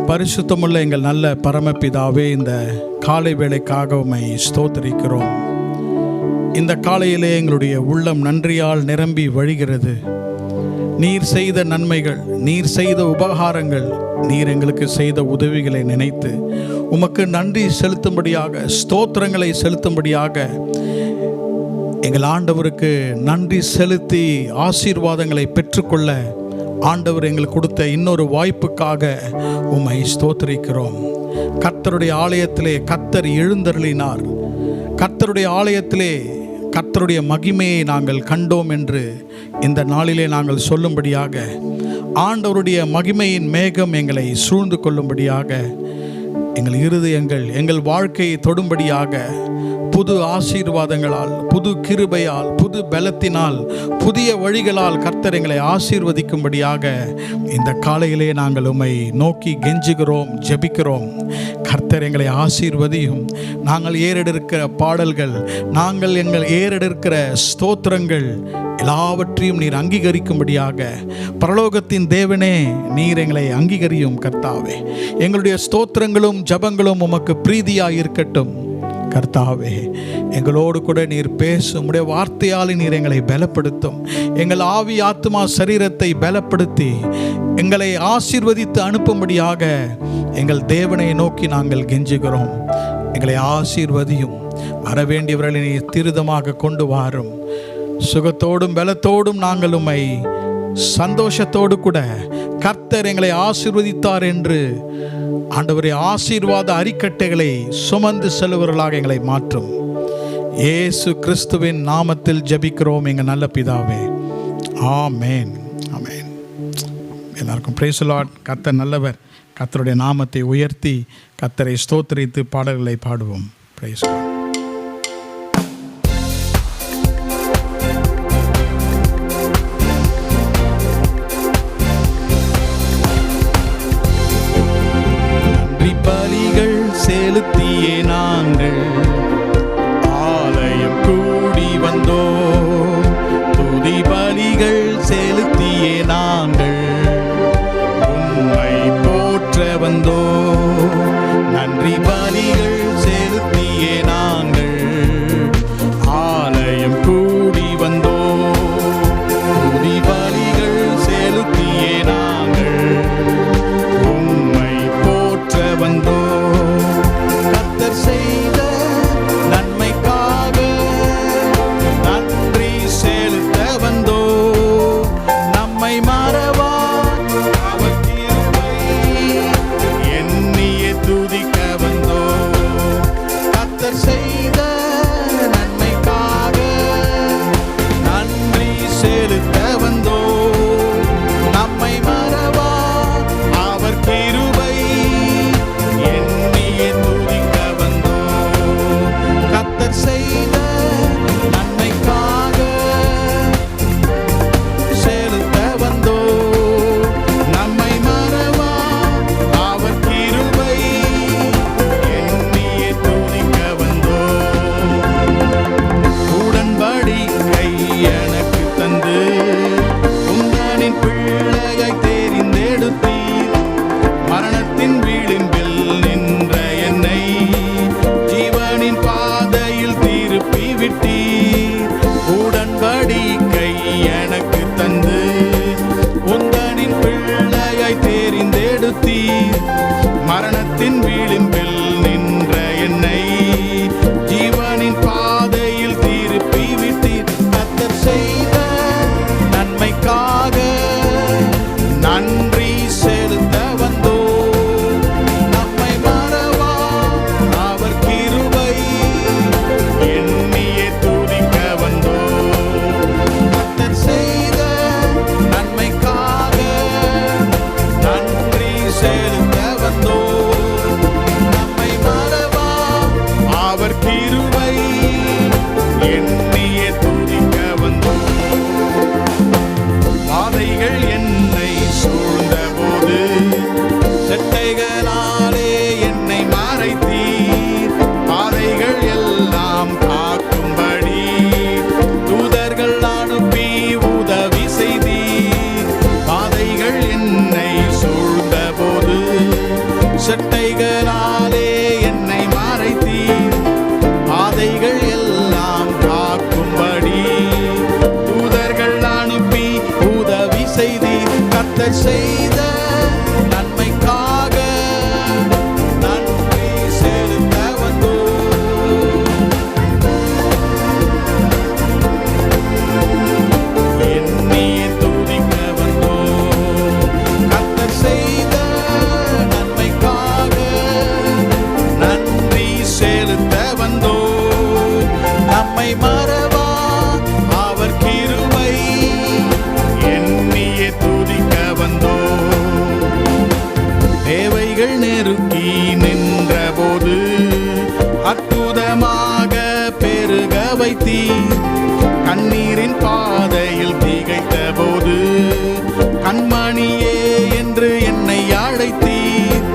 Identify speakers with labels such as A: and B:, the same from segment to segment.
A: பரிசுத்தமுள்ள எங்கள் நல்ல பரமபிதாவே, இந்த காலை வேளைக்காக உம்மை ஸ்தோத்திரிக்கிறோம். இந்த காலையிலே எங்களுடைய உள்ளம் நன்றியால் நிரம்பி வழிகிறது. நீர் செய்த நன்மைகள், நீர் செய்த உபகாரங்கள், நீர் எங்களுக்கு செய்த உதவிகளை நினைத்து உமக்கு நன்றி செலுத்தும்படியாக, ஸ்தோத்திரங்களை செலுத்தும்படியாக எங்கள் ஆண்டவருக்கு நன்றி செலுத்தி ஆசீர்வாதங்களை பெற்றுக்கொள்ள ஆண்டவர் எங்களுக்கு கொடுத்த இன்னொரு வாய்ப்புக்காக உம்மை ஸ்தோத்திரிக்கிறோம். கர்த்தருடைய ஆலயத்திலே கர்த்தர் எழுந்தருளினார். கர்த்தருடைய ஆலயத்திலே கர்த்தருடைய மகிமையை நாங்கள் கண்டோம் என்று இந்த நாளிலே நாங்கள் சொல்லும்படியாக, ஆண்டவருடைய மகிமையின் மேகம் எங்களை சூழ்ந்து கொள்ளும்படியாக, எங்கள் இருதயங்கள் எங்கள் வாழ்க்கையை தொடும்படியாக, புது ஆசீர்வாதங்களால், புது கிருபையால், புது பலத்தினால், புதிய வழிகளால் கர்த்தர் எங்களை ஆசீர்வதிக்கும்படியாக இந்த காலையிலே நாங்கள் உம்மை நோக்கி கெஞ்சுகிறோம், ஜெபிக்கிறோம். கர்த்தர் எங்களை ஆசீர்வதியும். நாங்கள் ஏறெடுக்கிற பாடல்கள், நாங்கள் எங்கள் ஏறெடுக்கிற ஸ்தோத்திரங்கள் எல்லாவற்றையும் நீர் அங்கீகரிக்கும்படியாக, பரலோகத்தின் தேவனே நீர் எங்களை அங்கீகரியும். கர்த்தாவே, எங்களுடைய ஸ்தோத்திரங்களும் ஜபங்களும் உமக்கு பிரீதியாக இருக்கட்டும். கர்த்தாவே, எங்களோடு கூட நீர் பேசும். உம்முடைய வார்த்தையால் நீர் எங்களை பலப்படுத்தும். எங்கள் ஆவி ஆத்மா சரீரத்தை பலப்படுத்தி எங்களை ஆசீர்வதித்து அனுப்பும்படியாக எங்கள் தேவனை நோக்கி நாங்கள் கெஞ்சுகிறோம். எங்களை ஆசீர்வதியும். வரவேண்டியவர்களை நீர் திருதமாக கொண்டு வாரும். சுகத்தோடும் பலத்தோடும் நாங்கள் உம்மை சந்தோஷத்தோடு கூட கர்த்தர் எங்களை ஆசீர்வதித்தார் என்று ஆண்டவரே ஆசீர்வாத அரிக்கட்டைகளை சுமந்து செல்லுவர்களாக எங்களை மாற்றும். இயேசு கிறிஸ்துவின் நாமத்தில் ஜெபிக்கிறோம் எங்கள் நல்ல பிதாவே, ஆமேன், ஆமேன். எல்லாருக்கும் பிரைஸ் தி லார்ட். கர்த்தர் நல்லவர். கர்த்தருடைய நாமத்தை உயர்த்தி கர்த்தரை ஸ்தோத்திரித்து பாடல்களை பாடுவோம். Praise the Lord.
B: செலுத்தியே நாங்கள் ஆலயம் கூடி வந்தோம். துதி பலிகள் செலுத்தியே நாங்கள் உம்மை போற்ற வந்தோம். நன்றி பலிகள் செலுத்தியே நாங்கள் ஆலயம் கூடி வந்தோம். துதி பலிகள் செலுத்தியே நாங்கள் உம்மை போற்ற வந்தோம். செய்த நன்மைக்காக நன்றி செலுத்த வந்தோ. நம்மை மறவா அவர் கிருபை எண்ணியே துதிக்க வந்தோ. கர்த்தர் செய்த நன்மைக்காக நன்றி செலுத்த வந்தோ. நம்மை மறவா அவர் கிருபை எண்ணியே துதிக்க செய்த நன்மைக்காக செலுத்த வந்தோ. நம்மை மறவா அவர் கிருபை எண்ணியே துதிக்க வந்தோ. உடன்படிக்கை எனக்கு தந்து உந்தனின் பிள்ளையை தெரிந்தெடுத்தீர். மரணத்தின் விளிம்பில் நின்ற என்னை ஜீவனின் பாதையில் திருப்பி விட்டீர். உடன்படிக்கை எனக்கு தந்து உந்தனின் பிள்ளையை தெரிந்தெடுத்தீர். மரணத்தின் விளிம்பில் நின்ற என்னை ஜீவனின் பாதையில் திருப்பி விட்டீர். கர்த்தர் செய்த நன்மைக்காக நன்றி செலுத்த வந்தோ. நம்மை மறவா அவர் கிருபை எண்ணியே துதிக்க வந்தோ. கர்த்தர் செய்த நன்மைக்காக நன்றி செலுத்த வந்தோ. தேவைகள் நெருக்கி நின்றபோது அற்புதமாக பெருக வைத்தீர். கண்ணீரின் பாதையில் திகைத்த போது கண்மணியே என்று என்னை அழைத்தீர்.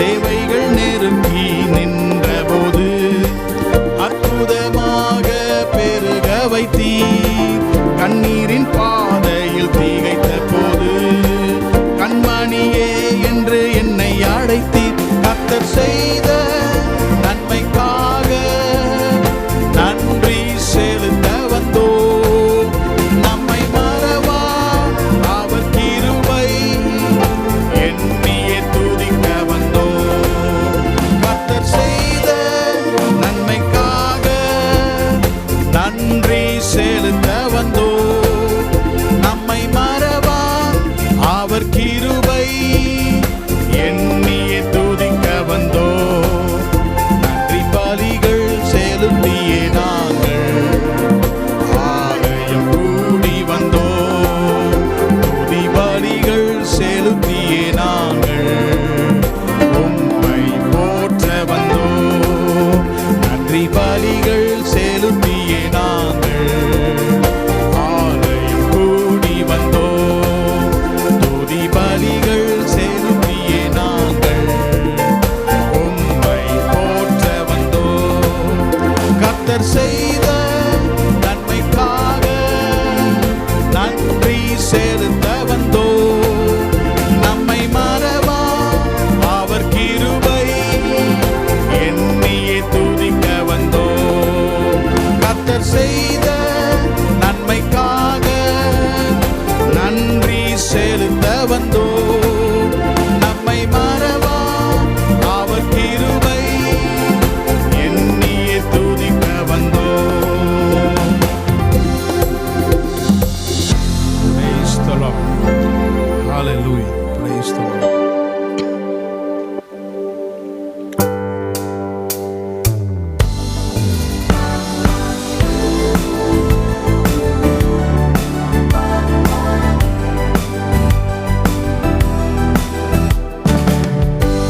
B: தேவைகள் நெருக்கி நின்றபோது அற்புதமாக பெருக வைத்தீர். கண்ணீரின் பாதையில் திகைத்த போது கண்மணியே என்று என்னை அழைத்தீர். கர்த்தர் செய்த நன்மைக்காக நன்றி செலுத்த வந்தோம். நம்மை மறவா அவர் கிருபை எண்ணியே துதிக்க வந்தோம். கர்த்தர் செய்த நன்மைக்காக நன்றி செலுத்த வந்தோம். நம்மை மறவா அவர் கிருபை எண்ணியே துதிக்க வந்தோம். நன்றி பலிகள் செலுத்தியே நாங்கள் ஆலயம் கூடி வந்தோம். துதி பலிகள் செலுத்தியே நாங்கள் உம்மை போற்ற வந்தோம். நன்றி பலிகள் செலுத்தியே நாங்கள் ஆலயம் கூடி வந்தோம். துதி பலிகள் செலுத்தியே நாங்கள் உம்மை போற்ற வந்தோம். கர்த்தர் செய்த நன்மைக்காக நன்றி செலுத்த வந்தோம். நம்மை மறவா அவர் கிருபை எண்ணியே துதிக்க வந்தோம். கர்த்தர் செய்த நன்மைக்காக நன்றி செலுத்த வந்தோம். நம்மை மறவா அவர் கிருபை எண்ணியே துதிக்க வந்தோம். Praise the Lord. Hallelujah. Praise the Lord.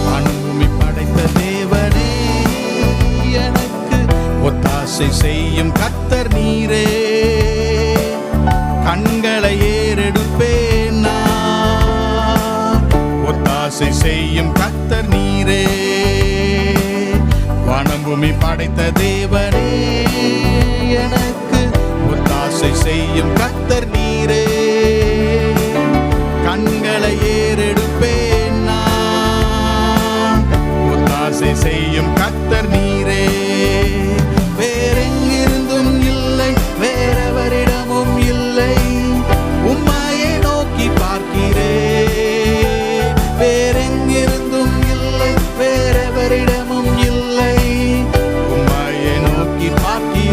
B: வானபூமி படைத்த தேவனே, எனக்கு ஒத்தாசை செய்யும் கர்த்தர் நீரே. கண்களை ஏறெடுப்பேன் நான், ஒத்தாசை செய்யும் கர்த்தர் நீரே. வானபூமி படைத்த தேவனே, எனக்கு ஒத்தாசை செய்யும் கர்த்தர் நீரே. கண்களை ஏறெடுப்பேன் நான், ஒத்தாசை செய்யும் கர்த்தர் நீரே. வேறெங்கிருந்தும் இல்லை, வேறெவரிடமும் இல்லை, உம்மையே நோக்கி பார்க்கிறேன். வேறெங்கிருந்தும் இல்லை, வேறெவரிடமும் இல்லை, உம்மையே நோக்கி பார்க்கிறேன்.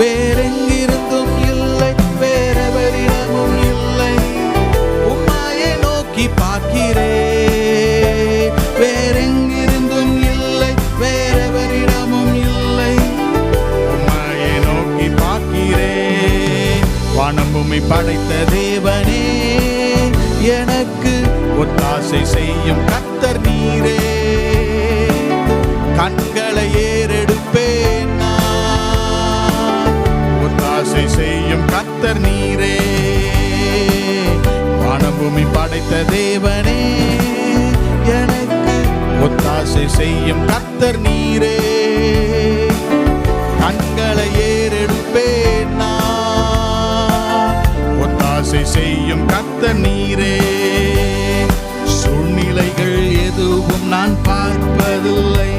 B: வேறெங்கிருந்தும் இல்லை, வேறெவரிடமும் இல்லை, உம்மையே நோக்கி பார்க்கிறேன். வேறெங்கிருந்தும் இல்லை, வேறெவரிடமும் இல்லை, உம்மையே நோக்கி பார்க்கிறேன். வானபூமி படைத்த தேவனே, எனக்கு ஒத்தாசை செய்யும் கர்த்தர் நீரே. கண்களை ஏறெடுப்பேன் நான், ஒத்தாசை செய்யும் கர்த்தர் நீரே. வானபூமி படைத்த தேவனே, எனக்கு ஒத்தாசை செய்யும் கர்த்தர் நீரே. கண்களை ஏறெடுப்பேன் நான், ஒத்தாசை செய்யும் கர்த்தர் நீரே. சூழ்நிலைகள் எதுவும் நான் பார்ப்பதில்லை,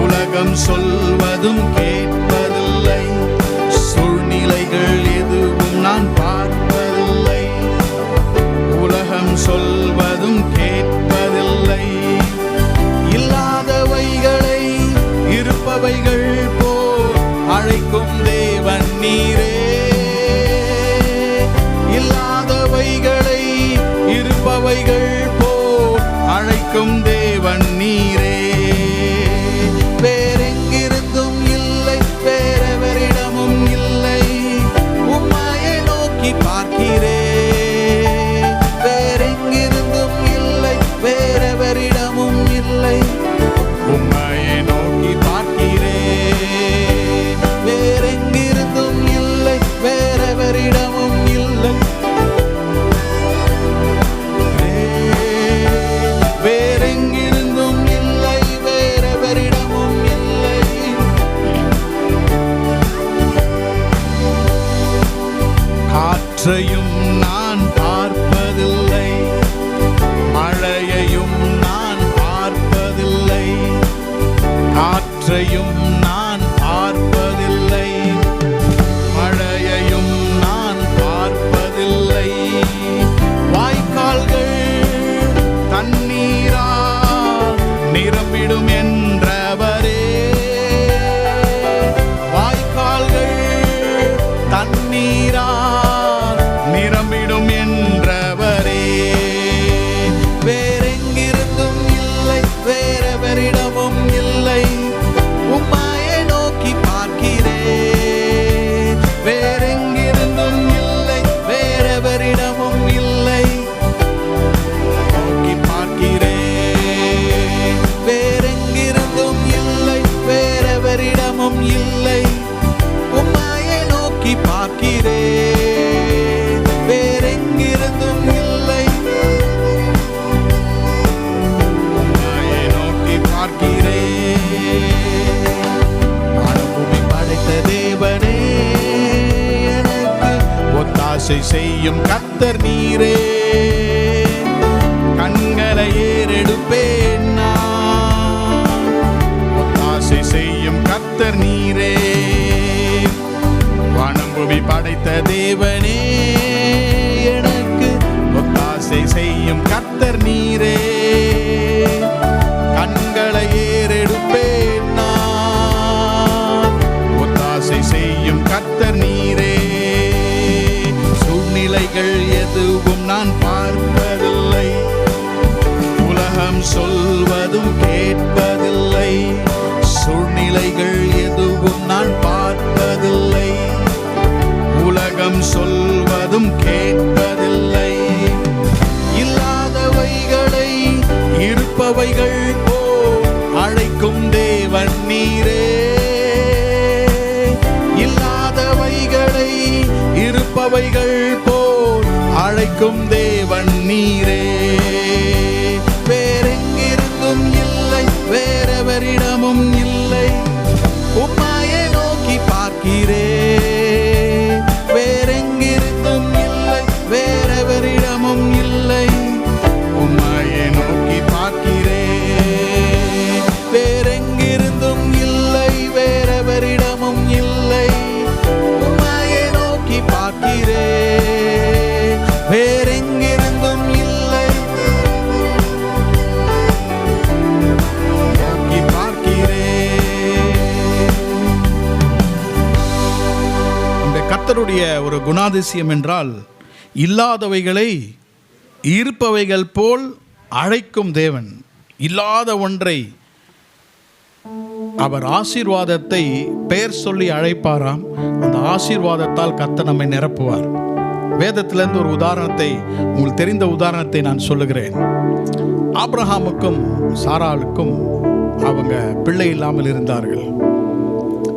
B: உலகம் சொல்வதும் கேட்பதில்லை. சூழ்நிலைகள் எதுவும் நான் பார்ப்பதில்லை, உலகம் சொல்வதும் கேட்பதில்லை. இல்லாதவைகளை இருப்பவைகள் போல் அழைக்கும் தேவன் நீரே. இல்லாதவைகளை இருப்பவைகள் போல் அழைக்கும் தேவன் நீரே. வேறெங்கிருந்தும் இல்லை, வேறெவரிடமும் இல்லை, உம்மையே நோக்கி பார்க்கிறேன். வேறெங்கிருந்தும் இல்லை, காற்றையும் நான் பார்ப்பதில்லை, மழையையும் நான் பார்ப்பதில்லை, காற்றையும் நான் பார்ப்பதில்லை, மழையையும் நான் பார்ப்பதில்லை. வாய்க்கால்கள் தண்ணீரால் நிரம்பிடும் என்றவரே, வாய்க்கால்கள் தண்ணீரால் நிரம்பிடும் என்றவரே. வேறெங்கிருந்தும் இல்லை, வேறெவரிடமும் இல்லை, உம்மையே நோக்கி பார்க்கிறேன். வேறெங்கிருந்தும் இல்லை, வேறெவரிடமும் இல்லை, நோக்கி பார்க்கிறேன். வேறெங்கிருந்தும் இல்லை, வேறெவரிடமும் இல்லை, உம்மையே நோக்கி பார்க்கிறேன். வேறெங்கிருந்தும் இல்லை, உம்மையே நோக்கி பார்க்கிறேன். வானபூமி படைத்த தேவனே, எனக்கு ஒத்தாசை செய்யும் கர்த்தர் நீரே. கண்களை ஏறெடுப்பேன் நான், ஒத்தாசை செய்யும் கர்த்தர் நீரே. வானபூமி படைத்த தேவனே, எனக்கு ஒத்தாசை செய்யும் கர்த்தர் நீரே. கண்களை ஏறெடுப்பேன் நான், ஒத்தாசை செய்யும் கர்த்தர் நீரே. சூழ்நிலைகள் எதுவும் நான் பார்ப்பதில்லை, உலகம் சொல்வதும் கேட்பதில்லை. சூழ்நிலைகள் எதுவும் நான் பார்ப்பதில்லை, உலகம் சொல்வதும் கேட்பதில்லை. இல்லாதவைகளை இருப்பவைகள் போல் அழைக்கும் தேவன் நீரே. இல்லாதவைகளை இருப்பவைகள் போல் அழைக்கும் தேவன் நீரே. வேறெங்கிருந்தும் இல்லை, வேறெவரிடமும் இல்லை, உம்மையே நோக்கி பார்க்கிறேன். வேறெங்கிருந்தும் இல்லை, வேறெவரிடமும் இல்லை, உம்மையே நோக்கி பார்க்கிறேன். வேறெங்கிருந்தும் இல்லை, வேறெவரிடமும் இல்லை, உம்மையே நோக்கி பார்க்கிறேன். வேறெங்கிருந்தும் இல்லை, நோக்கி பார்க்கிறேன். இந்த கர்த்தருடைய ஒரு குணாதிசயம் என்றால், இல்லாதவைகளை இருப்பவைகள் போல் அழைக்கும் தேவன். இல்லாத ஒன்றை அவர் ஆசீர்வாதத்தை பெயர் சொல்லி அழைப்பாராம். அந்த ஆசீர்வாதத்தால் கர்த்தர் நம்மை நிரப்புவார். வேதத்திலிருந்து ஒரு உதாரணத்தை, உங்களுக்கு தெரிந்த உதாரணத்தை நான் சொல்லுகிறேன். ஆபிரகாமுக்கும் சாராளுக்கும் அவங்க பிள்ளை இல்லாமல் இருந்தார்கள்.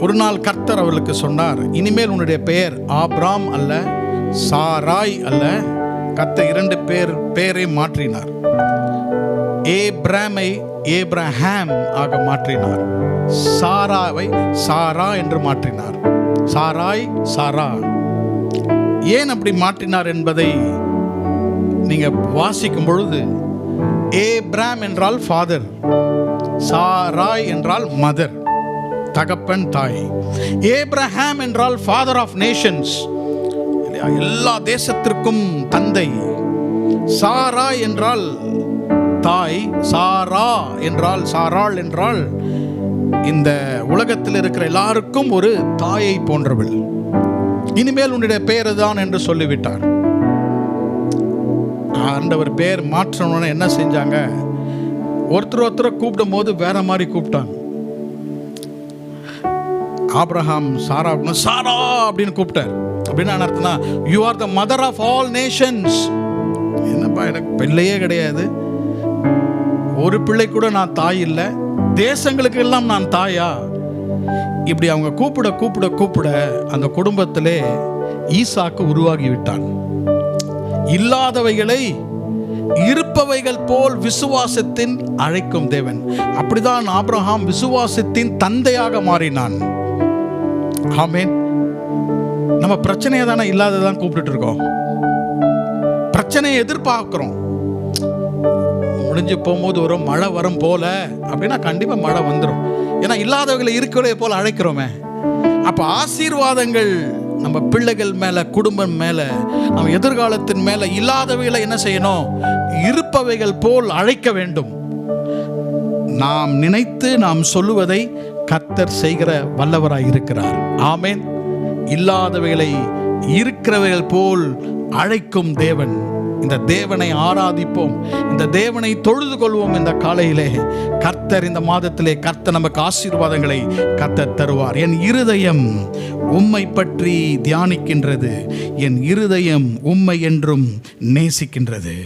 B: ஒரு நாள் கர்த்தர் அவர்களுக்கு சொன்னார், இனிமேல் உன்னுடைய பெயர் ஆபிராம் அல்ல, சாராய் அல்ல. கர்த்தர் 2 பெயரை மாற்றினார். ஏப்ராமை ஏப்ரஹாம் ஆக மாற்றினார். சாராவை சாரா என்று மாற்றினார். சாராய் சாரா. ஏன் அப்படி மாற்றினார் என்பதை நீங்க வாசிக்கும் பொழுது, ஏப்ராம் என்றால் ஃபாதர், சாராய் என்றால் மதர், தகப்பன் தாய். ஏப்ரஹாம் என்றால் ஃபாதர் ஆஃப் நேஷன்ஸ், எல்லா தேசத்திற்கும் தந்தை. சாரா என்றால் தாய். சாரா என்றால், சாராள் என்றால் இந்த உலகத்தில் இருக்கிற எல்லாருக்கும் ஒரு தாயை போன்றவள். இனிமேல் உன்னுடைய பெயர் தான் என்று சொல்லிவிட்டார். ஆண்டவர் பெயர் மாற்றணும்னு என்ன செஞ்சாங்க, ஒருத்தரை கூப்பிடும் போது வேற மாதிரி கூப்பிட்டாங்க. ஆபிரகாம் சாரா சாரா அப்படின்னு கூப்பிட்டார். அப்படின்னா அர்த்தம்னா, you are the mother of all nations. என்னப்பா, எனக்கு பிள்ளையே கிடையாது, ஒரு பிள்ளை கூட நான் தாய் இல்லை, தேசங்களுக்கு எல்லாம் நான் தாயா? இப்படி அவங்க கூப்பிட கூப்பிட கூப்பிட அந்த குடும்பத்திலே ஈசாக்கு உருவாகி விட்டான். இல்லாதவைகளை இருப்பவைகள் போல் விசுவாசத்தின் அழைக்கும் தேவன். அப்படிதான் ஆபிரகாம் விசுவாசத்தின் தந்தையாக மாறினான். ஆமென். நம்ம பிரச்சனையை தானே இல்லாததான் கூப்பிட்டு இருக்கோம். பிரச்சனையை எதிர்பார்க்கிறோம். முடிஞ்சு போகும்போது ஒரு மழை வரும் போல அப்படின்னா கண்டிப்பா மழை வந்துடும். ஏன்னா இல்லாதவர்களை இருக்கிறதே போல அழைக்கிறோமே. அப்ப ஆசீர்வாதங்கள் நம்ம பிள்ளைகள் மேல, குடும்பம் மேல, நம்ம எதிர்காலத்தின் மேல இல்லாதவைகளை என்ன செய்யணும்? இருப்பவைகள் போல் அழைக்க வேண்டும். நாம் நினைத்து நாம் சொல்லுவதை கர்த்தர் செய்கிற வல்லவராய் இருக்கிறார். ஆமென். இல்லாதவைகளை இருக்கிறவைகள் போல் அழைக்கும் தேவன். இந்த தேவனை ஆராதிப்போம், இந்த தேவனை தொழுது கொள்வோம். இந்த காலையிலே கர்த்தர், இந்த மாதத்திலே கர்த்தர் நமக்கு ஆசீர்வாதங்களை கர்த்தர் தருவார். என் இருதயம் உம்மை பற்றி தியானிக்கின்றது, என் இருதயம் உம்மை என்றும் நேசிக்கின்றது.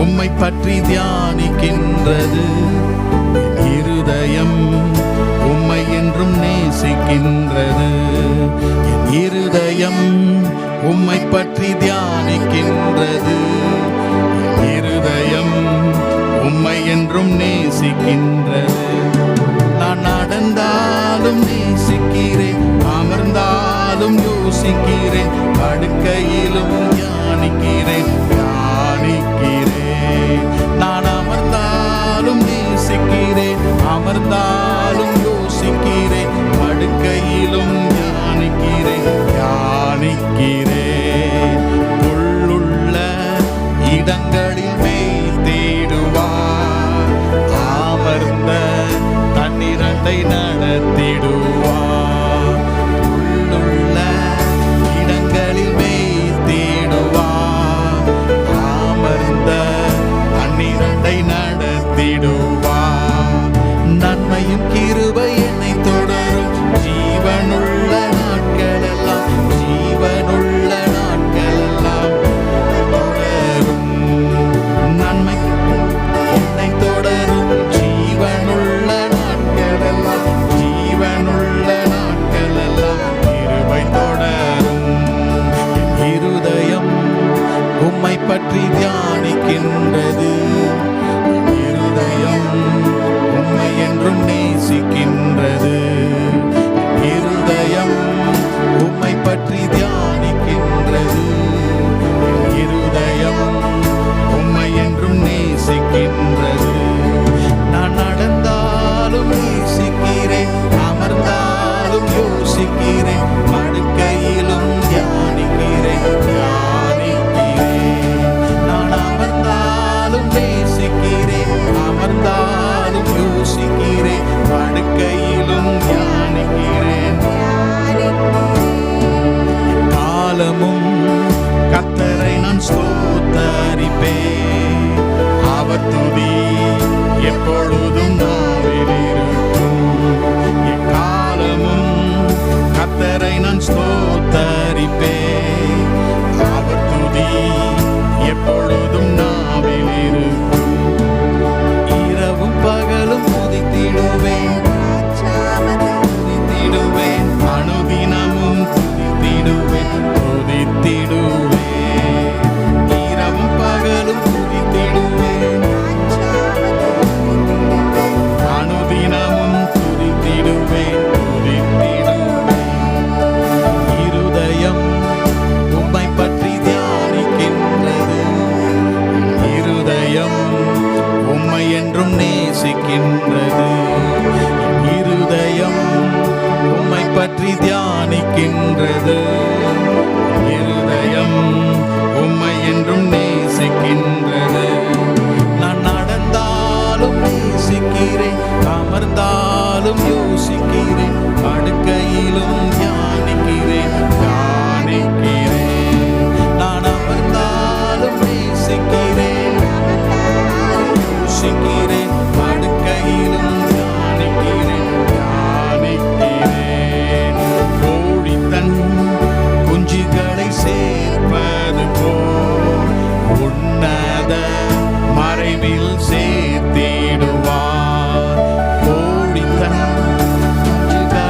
B: உம்மை பற்றி தியானிக்கின்றது, இருதயம் உம்மை என்றும் நேசிக்கின்றது. என் இருதயம் உம்மை பற்றி தியானிக்கின்றது, இருதயம் உம்மை என்றும் நேசிக்கின்றது. நான் நடந்தாலும் நேசிக்கிறேன், அமர்ந்தாலும் யோசிக்கிறேன், படுக்கையிலும் தியானிக்கிறேன். நான் அமர்ந்தாலும் நேசிக்கிறேன், அமர்ந்தாலும் யோசிக்கிறேன், படுக்கையிலும் தியானிக்கிறேன். உள்ளுள்ள இடங்களில் மேய்த்திடுவார், அமர்ந்த தண்ணீரண்டை நடத்திடுவார். உள்ளுள்ள இடங்களில் மேய்த்திடுவார், அமர்ந்த தண்ணீரண்டை நடத்திடுவார். நன்மையும் கிருபை என்னை தொடரும் ஜீவனுள்ள நாட்களெல்லாம், ஜீவனுள்ள நாட்களெல்லாம் தொடரும். நன்மை என்னை தொடரும் ஜீவனுள்ள நாட்களெல்லாம், ஜீவனுள்ள நாட்களெல்லாம் கிருபை தொடரும். இருதயம் உம்மை பற்றி தியானிக்கின்றது, இருதயம் உம்மை என்றும் நேசிக்கின்றது. இருதயம் உம்மை பற்றி தியானிக்கின்றது, இருதயம் உம்மை என்றும் நேசிக்கின்றது. நான் நடந்தாலும் நேசிக்கிறேன், அமர்ந்தாலும் யோசிக்கிறேன், படுக்கையிலும் தியானிக்கிறேன். நான் அமர்ந்தாலும் நேசிக்கிறேன், அமர்ந்தாலும் யோசிக்கிறேன், படுக்கையிலும் தியானிக்கிறேன். காலமும் கர்த்தரை நான் ஸ்தோத்தரிப்பேன், அவர் துதி எப்பொழுதும் நாவில் இருக்கும். காலமும் கர்த்தரை நான் ஸ்தோத்தரிப்பேன், அவர் துதி எப்பொழுதும் நாவில் இருக்கும். இரவும் பகலும் துதித்திடுவேன், துதித்திடுவேன், அனுதினமும் துதித்திடுவேன், துதித்திடுவேன். இரவும் பகலும் துதித்திடுவேன், அனுதினமும் துதித்திடுவேன், துதித்திடுவேன். இருதயம் உம்மை பற்றி தியானிக்கின்றது, இருதயம் உம்மை என்றும் நேசிக்கின்றது. இருதயம் உம்மை பற்றி தியானிக்கின்றது, இருதயம் உம்மை என்றும் நேசிக்கின்றது. நான் நடந்தாலும் நேசிக்கிறேன், அமர்ந்தாலும் யோசிக்கிறேன், படுக்கையிலும் தியானிக்கிறேன், தியானிக்கிறேன். நான் அமர்ந்தாலும் நேசிக்கிறேன், யோசிக்கிறேன், படுக்கையிலும் தியானிக்கிறேன், தியானிக்கிறேன். கோழி தன் குஞ்சுகளை சேர்ப்பது போல் உன்னத மறைவில் சேர்த்திடுவார். கோழி தன் குஞ்சுகளை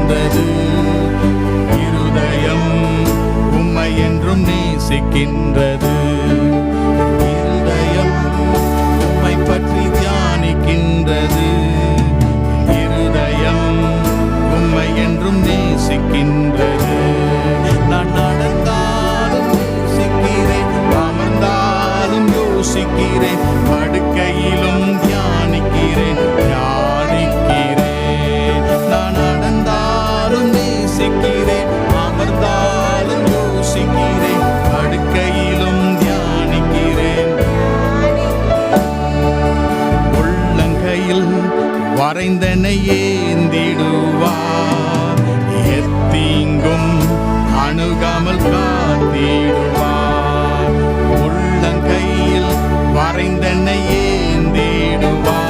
B: நேசிக்கின்றது. இருதயம் உம்மை என்றும் நேசிக்கின்றது. இருதயம் உம்மை பற்றி தியானிக்கின்றது. இருதயம் உம்மை என்றும் நேசிக்கின்றது. நான் நடந்தாலும் நேசிக்கிறேன், அமர்ந்தாலும் யோசிக்கிறேன், படுக்கையிலும் தியானிக்கிறேன் தியானிக்கிறேன். நான் நடந்தாலும் நேசிக்கிறேன், அமர்ந்தாலும் யோசிக்கிறேன், படுக்கையிலும் தியானிக்கிறேன். உள்ளங்கையில் வரைந்தனை ஏந்திடுவார், எத்தீங்கும் அணுகாமல் காத்திடுவார். உள்ளங்கையில் வரைந்தனை ஏந்திடுவார்,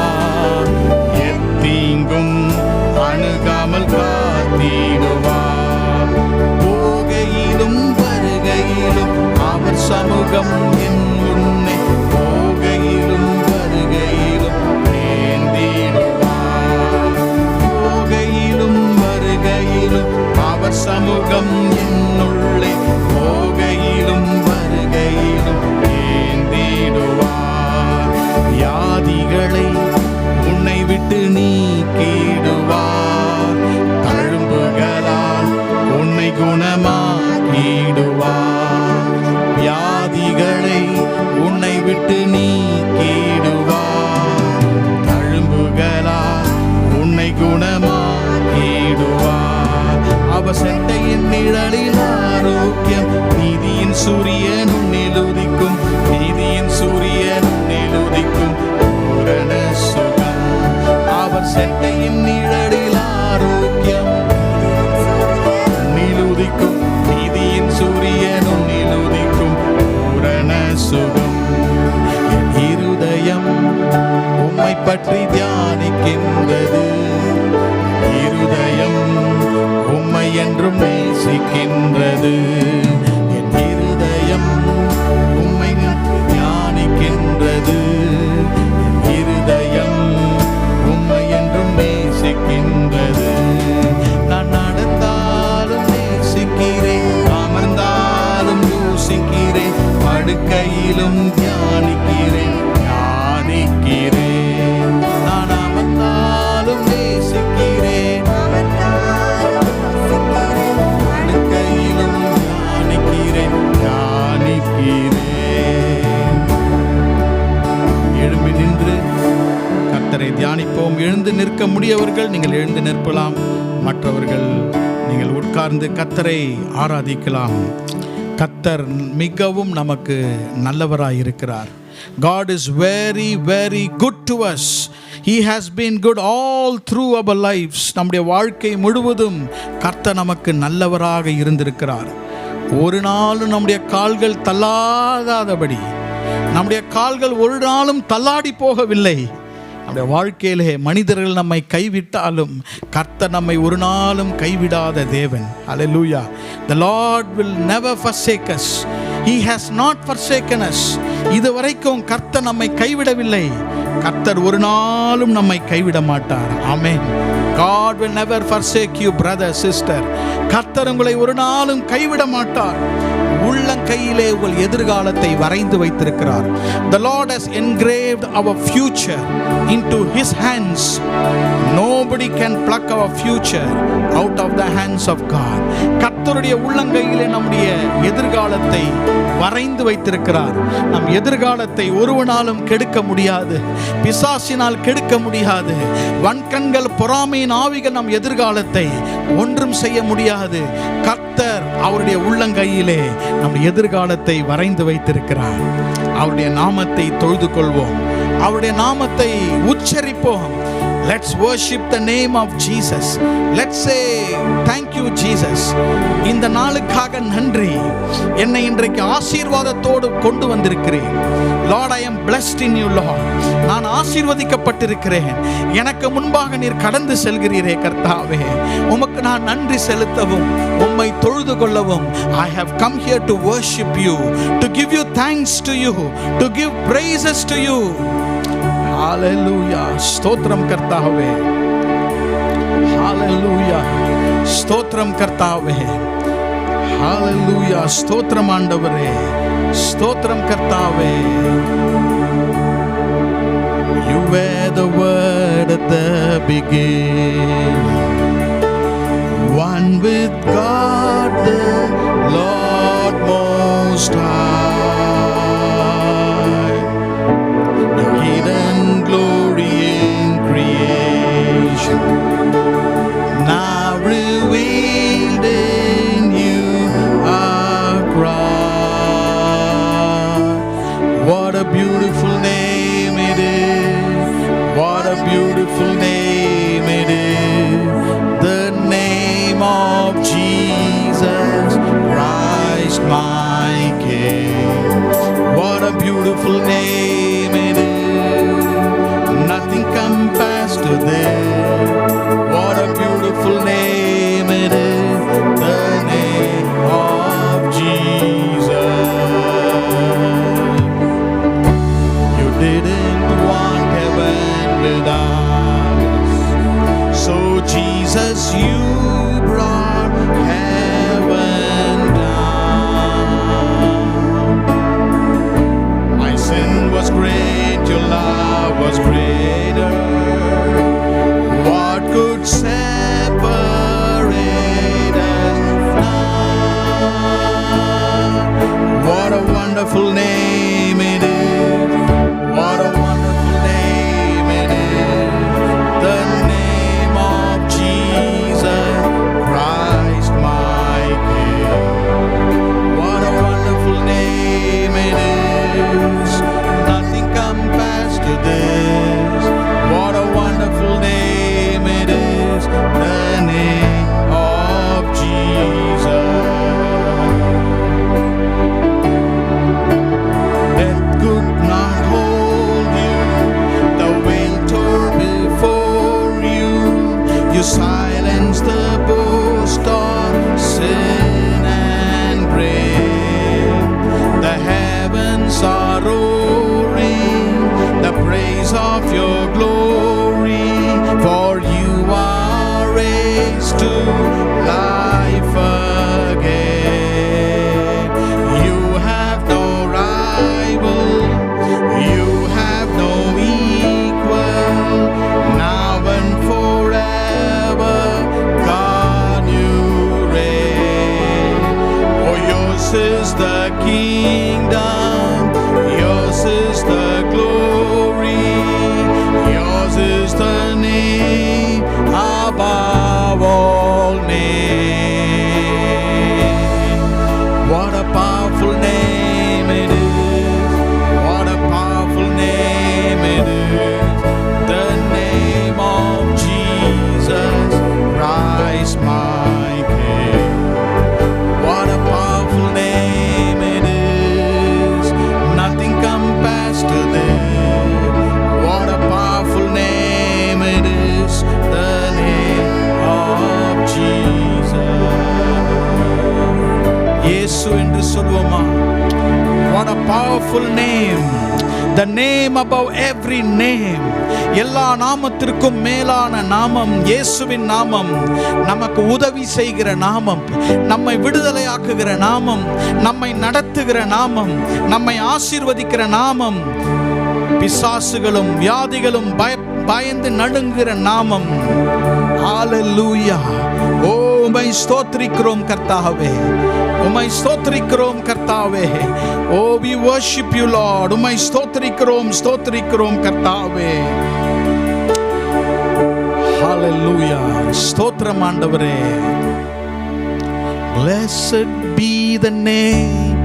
B: எத்தீங்கும் அணுகாமல் காத்திடுவார். போகையிலும் வருகையிலும் அவர் சமூகம் என் முன்னே, போகையிலும் வருகையிலும் ஏந்திடுவார். போகையிலும் வருகையிலும் அவர் சமூகம் என்னுள்ளே, போகையிலும் வருகையிலும் ஏந்திடுவார். வியாதிகளை உன்னை விட்டு நீக்கிடுவார், தழும்புகளால் உன்னை குணமாக்கிடுவார். வியாதிகளை உன்னை விட்டு நீக்கிடுவார், தழும்புகளால் உன்னை குணமாக்கிடுவார். அவர் செட்டையின் நிழலில் ஆரோக்கியம், நீதியின் சூரியன் உன்னில் உதிக்கும், நீதியின் சூரியன் உன்னில் உதிக்கும், பூரண சுகம். அவர் செட்டையின் நிழலில் ஆரோக்கியம், உன்னில் உதிக்கும், நீதியின் சூரியன் உன்னில் உதிக்கும், பூரண சுகம். என் இருதயம் உம்மை பற்றி தியானிக்கின்றது. இருதயம் உம்மை என்றும் நேசிக்கின்றது. என் இருதயம் உம்மை தியானிக்கின்றது. என் இருதயம் உம்மை என்றும் நேசிக்கின்றது. நான் நடந்தாலும் நேசிக்கிறேன், அமர்ந்தாலும் யோசிக்கிறேன், படுக்கையிலும் தியானிக்கிறேன் தியானிக்கிறேன். நான் அமர்ந்தாலும் நேசிக்கிறேன், படுக்கையிலும் தியானிக்கிறேன் தியானிக்கிறேன். எழும்பி நின்று கர்த்தரை தியானிப்போம். எழுந்து நிற்க முடியவர்கள் நீங்கள் எழுந்து நிற்பலாம், மற்றவர்கள் நீங்கள் உட்கார்ந்து கர்த்தரை ஆராதிக்கலாம். கர்த்தர் மிகவும் நமக்கு நல்லவராய் இருக்கிறார். God is very very good to us. He has been good all through our lives. நம்முடைய வாழ்க்கை முழுவதும் கர்த்தர் நமக்கு நல்லவராக இருந்திருக்கிறார். ஒரு நாளும் நம்முடைய கால்கள் தள்ளாதபடி, நம்முடைய கால்கள் ஒரு நாளும் தள்ளாடி போகவில்லை. நம்முடைய வாழ்க்கையிலே மனிதர்கள் நம்மை கைவிட்டாலும் கர்த்தர் நம்மை ஒரு நாளும் கைவிடாத தேவன். Hallelujah. The Lord will never forsake us. He has not forsaken us. இதுவரைக்கும் கர்த்தர் நம்மை கைவிடவில்லை. கர்த்தர் ஒரு நாளும் நம்மை கைவிட மாட்டார். ஆமென். God will never forsake you, brother, sister. கர்த்தர் உங்களை ஒரு நாளும் கைவிட மாட்டார். உள்ளங்கையிலே உங்கள் எதிர்காலத்தை வரைந்து வைத்திருக்கிறார். The Lord has engraved our future into His hands. Nobody can pluck our future out of the hands of God. கர்த்தருடைய உள்ளங்கையிலே நம்முடைய எதிர்காலத்தை வரைந்து வைத்திருக்கிறார். நம் எதிர்காலத்தை ஒருவனாலும் கெடுக்க முடியாது, பிசாசினால் கெடுக்க முடியாது. வன்கண்கள், பொறாமையின் ஆவிகள் நம் எதிர்காலத்தை ஒன்றும் செய்ய முடியாது. கர்த்தர் அவருடைய உள்ளங்கையிலே நம்முடைய எதிர்காலத்தை வரைந்து வைத்திருக்கிறார். அவருடைய நாமத்தை தொழுது கொள்வோம், அவருடைய நாமத்தை உச்சரிப்போம். Let's worship the name of Jesus. Let's say thank you Jesus. இந்த நாளுக்காக நன்றி. என்னை இன்றைக்கு ஆசீர்வாதத்தோடு கொண்டு வந்திருக்கிறேன். Lord, I am blessed in you, Lord. நான் ஆசீர்வதிக்கப்பட்டிருக்கிறேன். எனக்கு முன்பாக நீர் கடந்து செல்கிறீரே கர்த்தாவே, உமக்கு நான் நன்றி செலுத்தவும் உம்மை தொழுது கொள்ளவும் I have come here to worship you, to give you thanks to you, to give praises to you. Hallelujah. ஸ்தோத்திரம் கர்த்தாவே. Hallelujah.
A: ஸ்தோத்திரம் கர்த்தாவே. ஹalleluya. ஸ்தோத்திரம் ஆண்டவரே, ஸ்தோத்திரம் கர்த்தாவே. You were the word at the beginning, one with God the Lord Most High. Your hidden glory in creation, now revealed in you are Christ. What a beautiful name it is, what a beautiful name it is, the name of Jesus Christ my King. What a beautiful name it is, nothing compares to this. What a beautiful name it is, the name of Jesus. You didn't want heaven without us, so Jesus you brought heaven down. My sin was great, your love was greater. What could separate us now? What a wonderful name it is, what a wonderful name it is, the name of Jesus Christ my King. What a wonderful name it is, nothing compares to this. What a wonderful name it is, the name of Jesus. Death could not hold you, the veil tore before you. You silenced the boast of sin and grave. The heavens are roaring the praise of your glory, for you are raised to life again. You have no rival, you have no equal, now and forever, God you reign. Oh, yours is the kingdom, yours is the glory, yours is the name above all names. What a powerful name it is, what a powerful name it is, the name of Jesus Christ my King. What a powerful name it is, nothing compares to this. What a powerful name it is, the name of Jesus. இயேசு என்று சொல்வோமா? What a powerful name, the name above every name. எல்லா நாமத்திற்கும் மேலான நாமம் இயேசுவின் நாமம். நமக்கு உதவி செய்கிற நாமம், நம்மை விடுதலையாக்குகிற நாமம், நம்மை நடத்துகிற நாமம், நம்மை ஆசீர்வதிக்கிற நாமம், பிசாசுகளும் வியாதிகளும் பயந்து நடுங்குகிற நாமம். ஹalleluya. ஓ உம்மை ஸ்தோத்திரிக்கிறோம் கர்த்தாவே, உம்மை ஸ்தோத்திரிக்கிறோம் கர்த்தாவே. ஓ we worship you Lord. உம்மை ஸ்தோத்திரிக்கிறோம் ஸ்தோத்திரிக்கிறோம் கர்த்தாவே. ஹalleluya. ஸ்தோத்திரம் ஆண்டவரே. Blessed be the name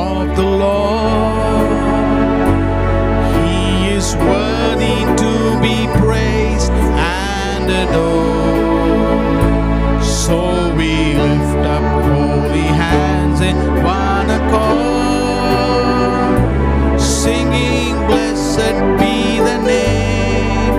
A: of the Lord. He is worthy to be praised and adored. So we lift up holy hands in one accord, singing, blessed be the name,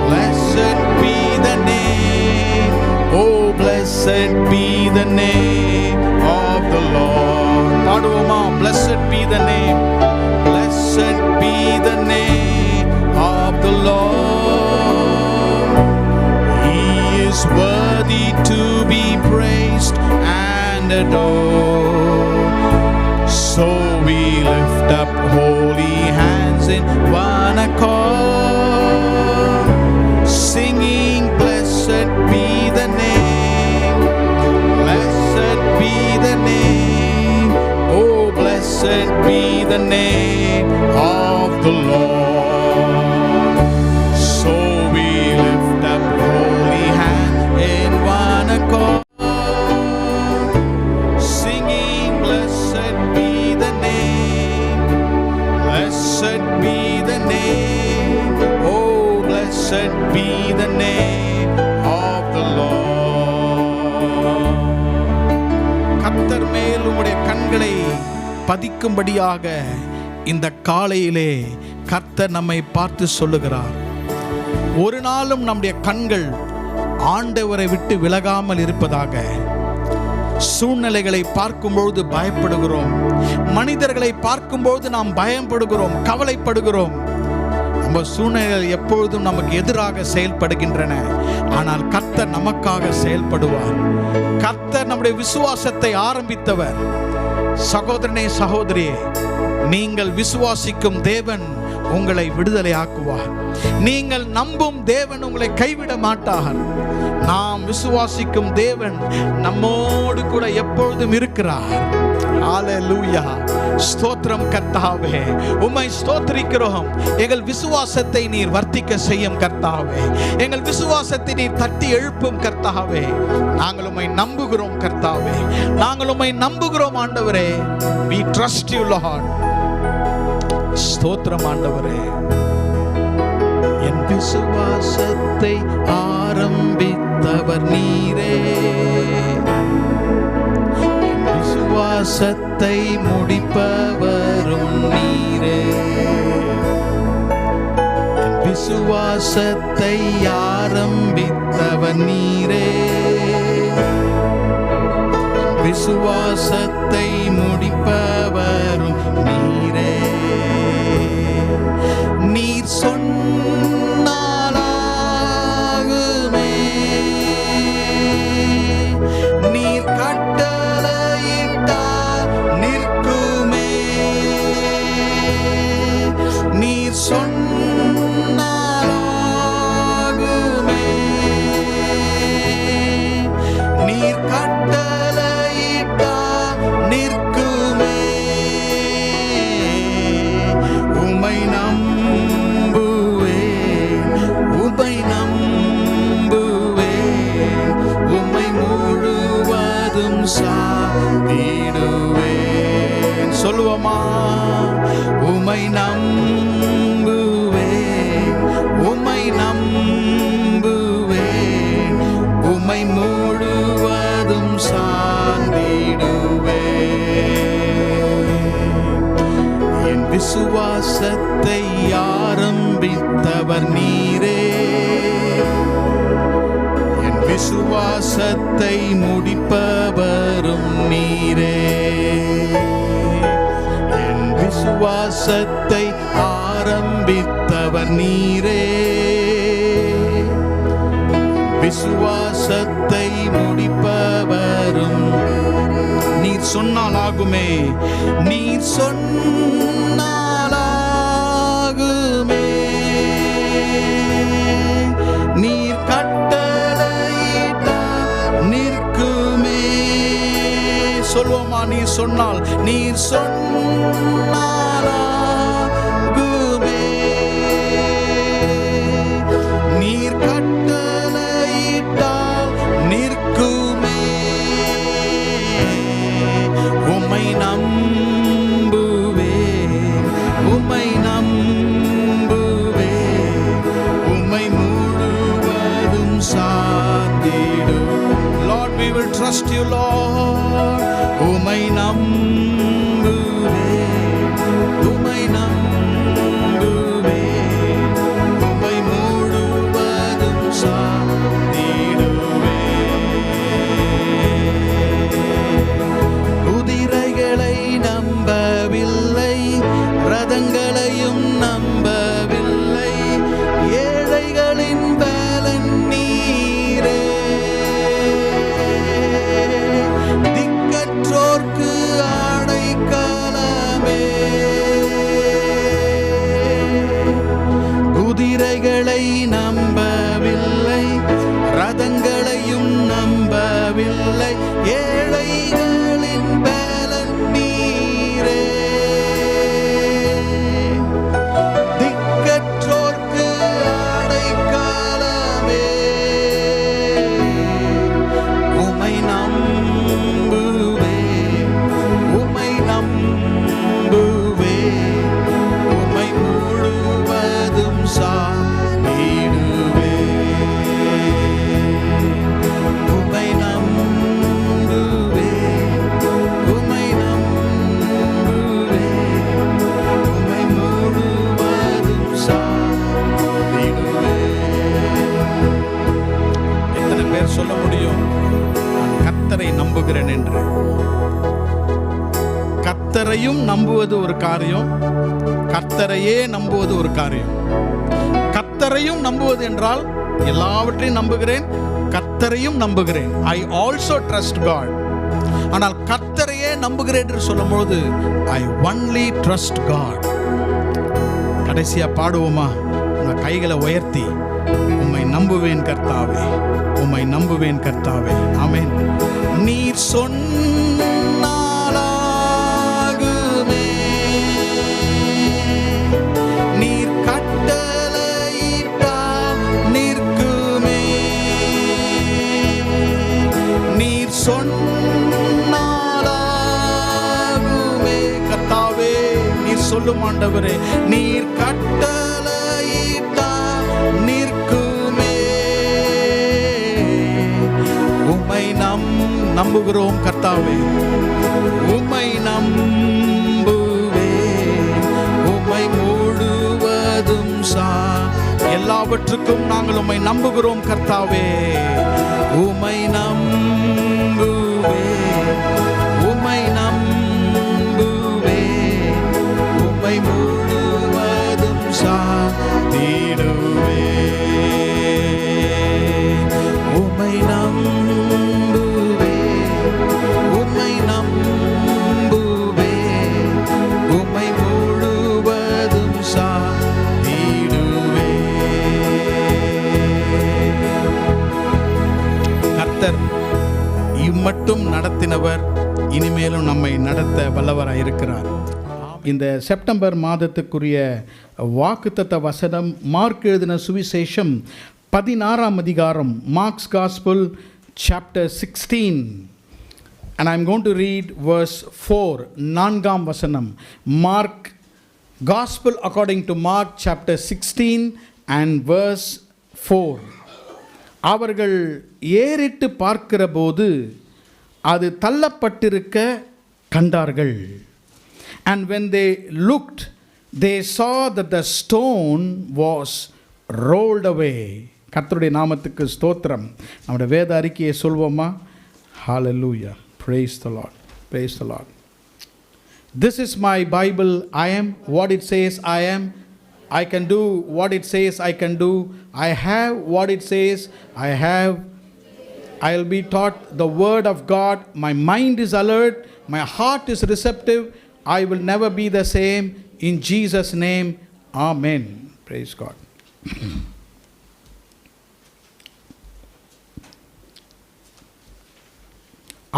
A: blessed be the name, oh blessed be the name of the Lord. Paduvama, blessed be the name, blessed be the name of the Lord. He is worthy to be adore. So we lift up holy hands in one accord, singing, blessed be the name, blessed be the name, oh blessed be the name of the Lord. So we lift up holy hands in one accord, singing, blessed be the name, blessed be the name, oh blessed be the name of the Lord. கர்த்தர் மேல் உம்முடைய கண்களை பதிக்கும்படியாக இந்த காலையிலே கர்த்தர் நம்மை பார்த்து சொல்லுகிறார். ஒரு நாளும் நம்முடைய கண்கள் ஆண்டவரை விட்டு விலகாமல் இருப்பதாக. சூழ்நிலைகளை பார்க்கும்பொழுது பயப்படுகிறோம், மனிதர்களை பார்க்கும்போது நாம் பயப்படுகிறோம், கவலைப்படுகிறோம். நம்ம சூழ்நிலைகள் எப்பொழுதும் நமக்கு எதிராக செயல்படுகின்றன. ஆனால் கர்த்தர் நமக்காக செயல்படுவார். கர்த்தர் நம்முடைய விசுவாசத்தை ஆரம்பித்தவர். சகோதரனே, சகோதரியே, நீங்கள் விசுவாசிக்கும் தேவன் உங்களை விடுதலை ஆக்குவார். நீங்கள் நம்பும் தேவன் உங்களை கைவிட மாட்டார். நாம் விசுவாசிக்கும் தேவன் நம்மோடு கூட எப்பொழுதும் இருக்கிறார். ஹல்லேலூயா. ஸ்தோத்திரம் கர்த்தாவே, உம்மை ஸ்தோத்திரிக்கிறோம். எங்கள் விசுவாசத்தை நீர் வர்த்திக்க செய்யும் கர்த்தாவே. எங்கள் விசுவாசத்தை நீர் தட்டி எழுப்பும் கர்த்தாவே. நாங்கள் உம்மை நம்புகிறோம் கர்த்தாவே. நாங்கள் உம்மை நம்புகிறோம் ஆண்டவரே. We trust you Lord. ஸ்தோத்திரம் ஆண்டவரே. என் விசுவாசத்தை ஆரம்பித்தவர் நீரே, விசுவாசத்தை முடிப்பவரும் நீரே. விசுவாசத்தை ஆரம்பித்தவர் நீரே, விசுவாசத்தை முடிப்பவரும் நீரே. நீர் சொன்னாலாகுமே, நீர் கட்டளையிட்டால் நிற்குமே. நீர் சொன்னாலாகுமே, நீர் கட்டளையிட்டால் நிற்குமே. உம்மை நம்புவேன், உம்மை நம்புவேன், உம்மை முழுவதும் சாதிடுவேன். சொல்லுவோமா? உம்மை நம்புவேன், உம்மை நம்புவேன், உம்மை முழுவதும் சார்ந்திடுவேன். என் விசுவாசத்தை ஆரம்பித்தவர் நீரே, என் விசுவாசத்தை முடிப்பவரும் நீரே. என் விசுவாசத்தை ஆரம்பித்தவர் நீரே, விசுவாசத்தை முடிப்பவரும் நீர் சொன்னாலாகுமே, நீர் சொன்னாலாகுமே, நீர் கட்டளையிட்டால் நிற்குமே. சொல்வோமா? நீர் சொன்னால், நீர் சொன்னாலாகுமே, நீர் கட்டளையிட்டால் நிற்குமே. உம்மை நம்புவேன், உம்மை நம்புவேன், உம்மை முழுவதும் சார்ந்திடும். Lord, we will trust you Lord. உம்மை நம்புவேன், உம்மை நம்புவேன், உம்மை முழுவதும் சார்ந்திடுவேன். குதிரைகளை நம்பவில்லை, ரதங்களையும் நம்பவில்லை, ஏழைகளின் பலன் நீரே.
B: ரதங்களை நம்பவில்லை, ரதங்களையும் நம்பவில்லை, ஏழைகளின் பலன் நீரே. திக்கற்றோர்க்கு அடைக்கலமே, உமை நம்புவே, உமை நம்புவே, உமை முழுவதும் சாடிடுவே. உமை நம்புவே, உமை நம்புவே, உமை முழுவதும் சாடிடுவே. எத்தனை பேர் சொல்ல முடியும் நான் கர்த்தரை நம்புகிறேன் என்று? கர்த்தரையும் நம்புவது ஒரு காரியம், கர்த்தரையே நம்புவது ஒரு காரியம். கர்த்தரையும் நம்புவது என்றால் எல்லாவற்றையும் நம்புகிறேன், கர்த்தரையும் நம்புகிறேன். I also trust God. ஆனால் கர்த்தரையே நம்புகிறேன் என்று சொல்லும்போது I only trust God. கடைசியா பாடுவோமா? உங்கள் கைகளை உயர்த்தி, உம்மை நம்புவேன் கர்த்தாவே, உம்மை நம்புவேன் கர்த்தாவே. ஆமென். நீர் சொன்னாலாகுமே, நீர் கட்டளையிட்டா நிற்குமே. நீர் சொன்னாலாகுமே கர்த்தாவே, நீர் சொல்லும் ஆண்டவரே, நீர் கட்டளையிட்டா நிற்குமே. உம்மை நம்புகிறோம் கர்த்தாவே, உம்மை நம்புவே, உம்மை முழுவதும் எல்லாவற்றுக்கும் நாங்கள் உம்மை நம்புகிறோம் கர்த்தாவே. உம்மை நம்புவே, உம்மை நம்புவே, உம்மை முழுவதும் சாதிடுவே. உம்மை நம்புவே, உம்மை நம்புவே, உம்மை முழுவதும் சாதிடுவே. கர்த்தர் இம்மட்டும் நடத்தினவர், இனிமேலும் நம்மை நடத்த வல்லவராய் இருக்கிறார். இந்த செப்டம்பர் மாதத்துக்குரிய வாக்குத்தத்த வசனம் மார்க் எழுதின சுவிசேஷம் 16ஆம் அதிகாரம், Mark's Gospel chapter 16, and I'm going to read verse 4, 4ஆம் வசனம். Mark, Gospel according to Mark chapter 16 and verse 4. அவர்கள் ஏறிட்டு பார்க்கிற போது அது தள்ளப்பட்டிருக்க கண்டார்கள். And when they looked, they saw that the stone was rolled away. கர்த்தருடைய நாமத்துக்கு ஸ்தோத்திரம். நம்முடைய வேத அறிக்கையை சொல்வோமா? Hallelujah. Praise the Lord. Praise the Lord. This is my Bible. I am what it says I am. I can do what it says I can do. I have what it says I have. I'll be taught the word of God. My mind is alert. My heart is receptive. I will never be the same. In Jesus' name, Amen. Praise God.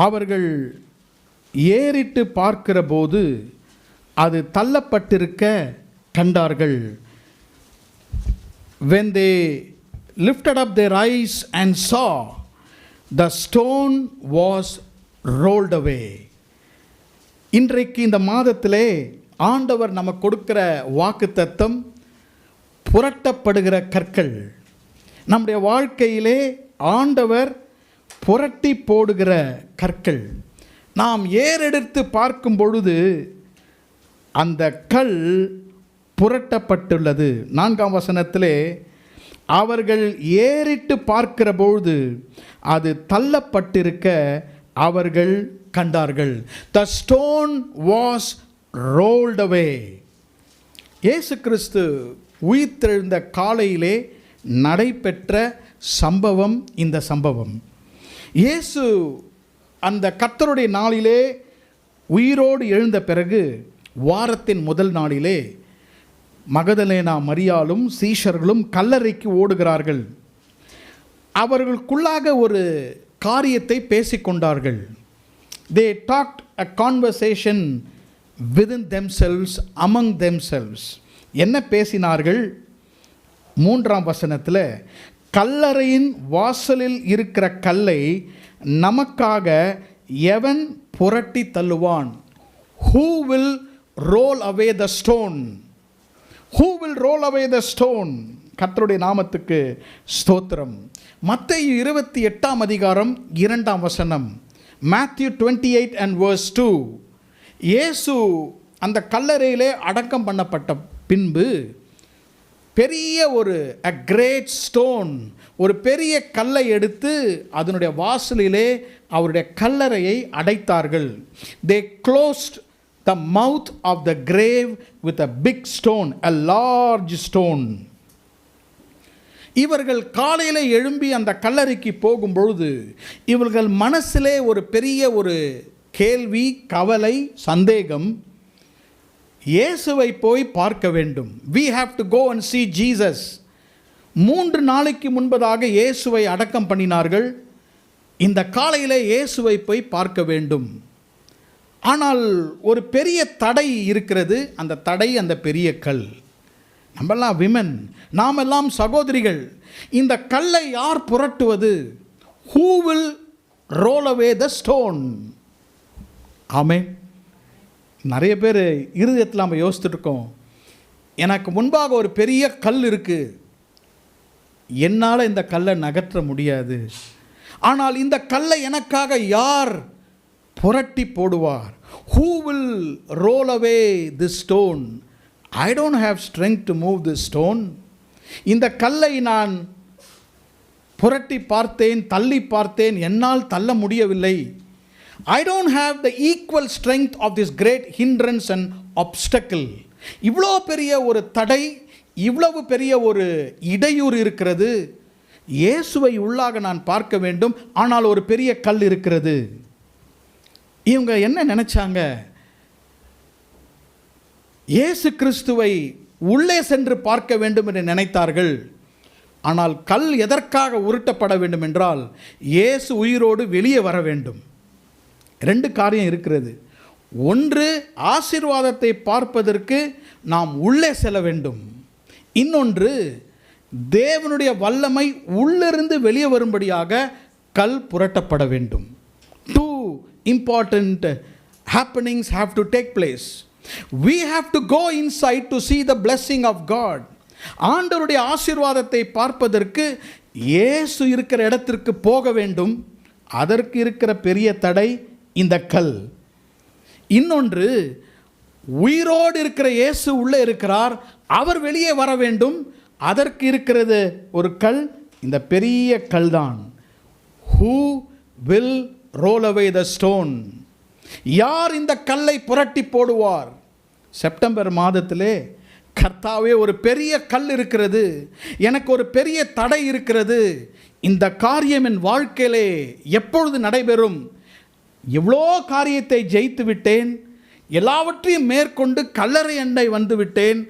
B: அவர்கள் ஏறிட்டு பார்க்கிற போது அது தள்ளப்பட்டிருக்க கண்டார்கள். When they lifted up their eyes and saw, the stone was rolled away. இன்றைக்கு இந்த மாதத்திலே ஆண்டவர் நமக்கு கொடுக்கிற வாக்குத்தத்தம் புரட்டப்படுகிற கற்கள். நம்முடைய வாழ்க்கையிலே ஆண்டவர் புரட்டி போடுகிற கற்கள். நாம் ஏறெடுத்து பார்க்கும் பொழுது அந்த கல் புரட்டப்பட்டுள்ளது. 4ஆம் வசனத்திலே அவர்கள் ஏறிட்டு பார்க்கிற பொழுது அது தள்ளப்பட்டிருக்க அவர்கள் கண்டார்கள். The stone was rolled away. இயேசு கிறிஸ்து உயிர்த்தெழுந்த காலையிலே நடைபெற்ற சம்பவம் இந்த சம்பவம். இயேசு அந்த கர்த்தருடைய நாளிலே உயிரோடு எழுந்த பிறகு வாரத்தின் முதல் நாளிலே மகதலேனா மரியாளும் சீஷர்களும் கல்லறைக்கு ஓடுகிறார்கள். அவர்களுக்குள்ளாக ஒரு காரியத்தை பேசிக்கொண்டார்கள். They talked a conversation within themselves, among themselves. என்ன பேசினார்கள்? 3ஆம் வசனத்தில், கல்லறையின் வாசலில் இருக்கிற கல்லை நமக்காக எவன் புரட்டி தள்ளுவான்? Who will roll away the stone? Who will roll away the stone? கர்த்தருடைய நாமத்துக்கு ஸ்தோத்திரம். மத்தேயு 28ஆம் அதிகாரம் 2ஆம் வசனம். Matthew 28 and verse 2. இயேசு அந்த கல்லறையிலே அடக்கம் பண்ணப்பட்ட பின்பு பெரிய ஒரு a great stone, ஒரு பெரிய கல்லை எடுத்து அதனுடைய வாசலிலே அவருடைய கல்லறையை அடைத்தார்கள். They closed the mouth of the grave with a big stone, a large stone. இவர்கள் காலையில் எழும்பி அந்த கல்லறைக்கு போகும்பொழுது இவர்கள் மனசிலே ஒரு பெரிய ஒரு கேள்வி, கவலை, சந்தேகம். இயேசுவை போய் பார்க்க வேண்டும். We have to go and see Jesus. 3 நாளைக்கு முன்பதாக இயேசுவை அடக்கம் பண்ணினார்கள். இந்த காலையில் இயேசுவை போய் பார்க்க வேண்டும். ஆனால் ஒரு பெரிய தடை இருக்கிறது. அந்த தடை அந்த பெரிய கல். நம்மெல்லாம் விமன், நாம் எல்லாம் சகோதரிகள். இந்த கல்லை யார் புரட்டுவது? Who will roll away the stone? ஆமென். நிறைய பேர் இருதயத்தில் நம்ம யோசிச்சுட்டு இருக்கோம், எனக்கு முன்பாக ஒரு பெரிய கல் இருக்குது, என்னால் இந்த கல்லை நகற்ற முடியாது. ஆனால் இந்த கல்லை எனக்காக யார் புரட்டி போடுவார்? Who will roll away this stone? I don't have strength to move this stone. இந்த கல்லை நான் புரட்டி பார்த்தேன், தள்ளி பார்த்தேன், என்னால் தள்ள முடியவில்லை. I don't have the equal strength of this great hindrance and obstacle. இவ்வளோ பெரிய ஒரு தடை, இவ்வளவு பெரிய ஒரு இடையூறு இருக்கிறது. இயேசுவை உள்ளாக நான் பார்க்க வேண்டும், ஆனால் ஒரு பெரிய கல் இருக்கிறது. இவங்க என்ன நினைச்சாங்க? இயேசு கிறிஸ்துவை உள்ளே சென்று பார்க்க வேண்டும் என்று நினைத்தார்கள். ஆனால் கல் எதற்காக உருட்டப்பட வேண்டும் என்றால், இயேசு உயிரோடு வெளியே வர வேண்டும். 2 காரியம் இருக்கிறது. ஒன்று, ஆசீர்வாதத்தை பார்ப்பதற்கு நாம் உள்ளே செல்ல வேண்டும். இன்னொன்று, தேவனுடைய வல்லமை உள்ளிருந்து வெளியே வரும்படியாக கல் புரட்டப்பட வேண்டும். 2 important happenings have to take place. We have to go inside to see the blessing of God. ஆண்டவருடைய ஆசீர்வாதத்தை பார்ப்பதற்கு இயேசு இருக்கிற இடத்திற்கு போக வேண்டும். அதற்கு இருக்கிற பெரிய தடை இந்த கல். இன்னொன்று, உயிரோடு இருக்கிற இயேசு உள்ளே இருக்கிறார், அவர் வெளியே வர வேண்டும். அதற்கு இருக்கிறது ஒரு கல், இந்த பெரிய கல் தான். Who will roll away the stone? யார் இந்த கல்லை புரட்டி போடுவார்? செப்டம்பர் மாதத்திலே, கர்த்தாவே ஒரு பெரிய கல் இருக்கிறது, எனக்கு ஒரு பெரிய தடை இருக்கிறது, இந்த காரியம் என் வாழ்க்கையிலே எப்பொழுது நடைபெறும்? எவ்வளோ காரியத்தை ஜெயித்து விட்டேன், எல்லாவற்றையும் மேற்கொண்டு கல்லறை அண்டை வந்து விட்டேன்,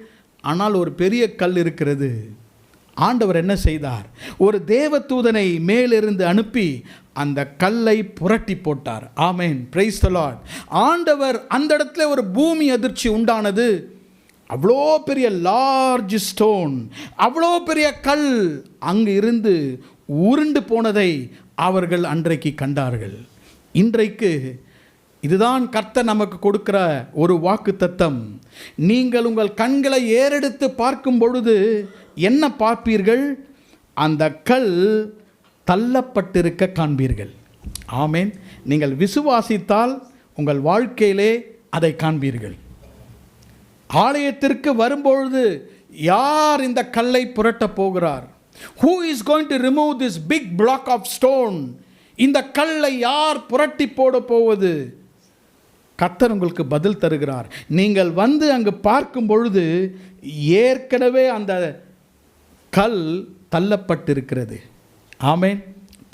B: ஆனால் ஒரு பெரிய கல் இருக்கிறது. ஆண்டவர் என்ன செய்தார்? ஒரு தேவதூதனை மேலிருந்து அனுப்பி அந்த கல்லை புரட்டி போட்டார். ஆமென், பிரைஸ் தி லார்ட். ஆண்டவர் அந்த இடத்துல ஒரு பூமி அதிர்ச்சி உண்டானது. அவ்வளோ பெரிய லார்ஜ் ஸ்டோன், அவ்வளோ பெரிய கல் அங்கு இருந்து உருண்டு போனதை அவர்கள் அன்றைக்கு கண்டார்கள். இன்றைக்கு இதுதான் கர்த்தர் நமக்கு கொடுக்கிற ஒரு வாக்குத்தத்தம். நீங்கள் உங்கள் கண்களை ஏறெடுத்து பார்க்கும் பொழுது என்ன பார்ப்பீர்கள்? அந்த கல் தள்ளப்பட்டிருக்க காண்பீர்கள். ஆமென். நீங்கள் விசுவாசித்தால் உங்கள் வாழ்க்கையிலே அதை காண்பீர்கள். ஆலயத்திற்கு வரும்பொழுது யார் இந்த கல்லை புரட்ட போகிறார்? Who is going to remove this big block of stone? இந்த கல்லை யார் புரட்டி போட போவது? கர்த்தர் உங்களுக்கு பதில் தருகிறார். நீங்கள் வந்து அங்கு பார்க்கும் பொழுது ஏற்கனவே அந்த கல் தள்ளப்பட்டிருக்கிறது. ஆமென்,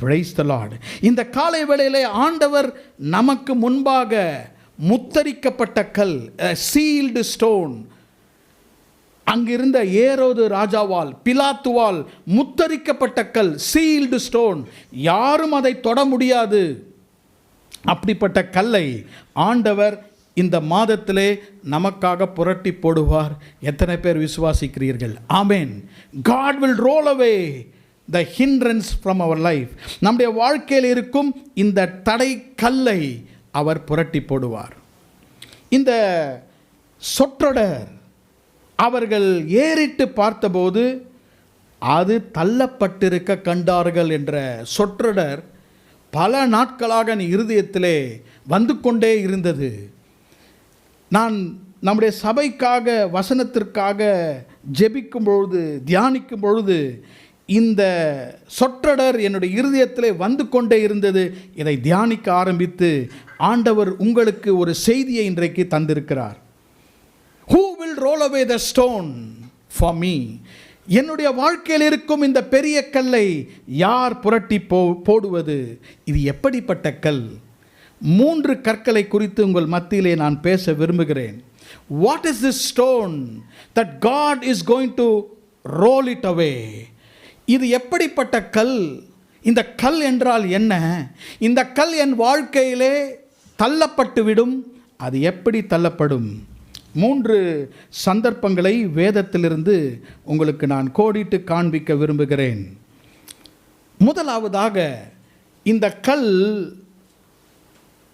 B: பிரைஸ் தி லார்ட். இந்த காலை வேளையிலே ஆண்டவர் நமக்கு முன்பாக முத்தரிக்கப்பட்ட கல், சீல்டு ஸ்டோன், அங்கிருந்த ஏரோது ராஜாவால், பிலாத்துவால் முத்தரிக்கப்பட்ட கல், சீல்டு ஸ்டோன், யாரும் அதை தொட முடியாது. அப்படிப்பட்ட கல்லை ஆண்டவர் இந்த மாதத்திலே நமக்காக புரட்டி போடுவார். எத்தனை பேர் விசுவாசிக்கிறீர்கள்? ஆமென். God will roll away the hindrance from our life. நம்முடைய வாழ்க்கையில் இருக்கும் இந்த தடை கல்லை அவர் புரட்டி போடுவார். இந்த சொற்றொடர் அவர்கள் ஏறிட்டு பார்த்தபோது அது தள்ளப்பட்டிருக்க கண்டார்கள் என்ற சொற்றொடர் பல நாட்களாக என் இருதயத்திலே வந்து கொண்டே இருந்தது. நான் நம்முடைய சபைக்காக வசனத்திற்காக ஜெபிக்கும் பொழுது, தியானிக்கும் பொழுது இந்த சொற்றொடர் என்னுடைய இருதயத்திலே வந்து கொண்டே இருந்தது. இதை தியானிக்க ஆரம்பித்து ஆண்டவர் உங்களுக்கு ஒரு செய்தியை இன்றைக்கு தந்திருக்கிறார். Who will roll away the stone for me? என்னுடைய வாழ்க்கையில் இருக்கும் இந்த பெரிய கல்லை யார் புரட்டி போடுவது? இது எப்படிப்பட்ட கல்? 3 கற்களை குறித்து உங்கள் மத்தியிலே நான் பேச விரும்புகிறேன். What is this stone that God is going to roll it away? இது எப்படிப்பட்ட கல்? இந்த கல் என்றால் என்ன? இந்த கல் என் வாழ்க்கையிலே தள்ளப்பட்டுவிடும். அது எப்படி தள்ளப்படும்? 3 சந்தர்ப்பங்களை வேதத்திலிருந்து உங்களுக்கு நான் கோடிட்டு காண்பிக்க விரும்புகிறேன். முதலாவதாக, இந்த கல்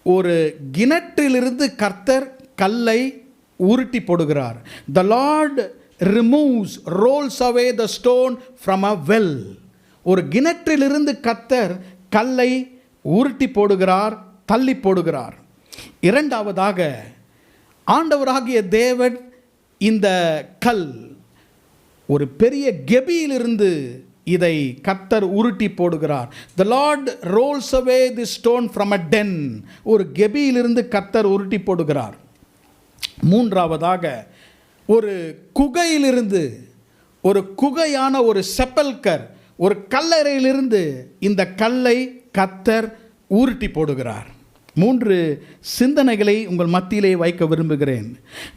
B: ஒரு கிணற்றிலிருந்து கர்த்தர் கல்லை உருட்டி போடுகிறார். The Lord removes, rolls away the stone from a well. ஒரு கிணற்றிலிருந்து கர்த்தர் கல்லை உருட்டி போடுகிறார், தள்ளி போடுகிறார். இரண்டாவதாக, ஆண்டவராகிய தேவன் இந்த கல் ஒரு பெரிய கெபியிலிருந்து இதை கர்த்தர் உருட்டி போடுகிறார். The Lord rolls away the stone from a den. ஒரு கெபியிலிருந்து கர்த்தர் உருட்டி போடுகிறார். மூன்றாவதாக, ஒரு குகையிலிருந்து, ஒரு குகையான ஒரு செப்பல்கர், ஒரு கல்லறையிலிருந்து இந்த கல்லை கர்த்தர் உருட்டி போடுகிறார். 3 சிந்தனைகளை உங்கள் மத்தியிலே வைக்க விரும்புகிறேன்.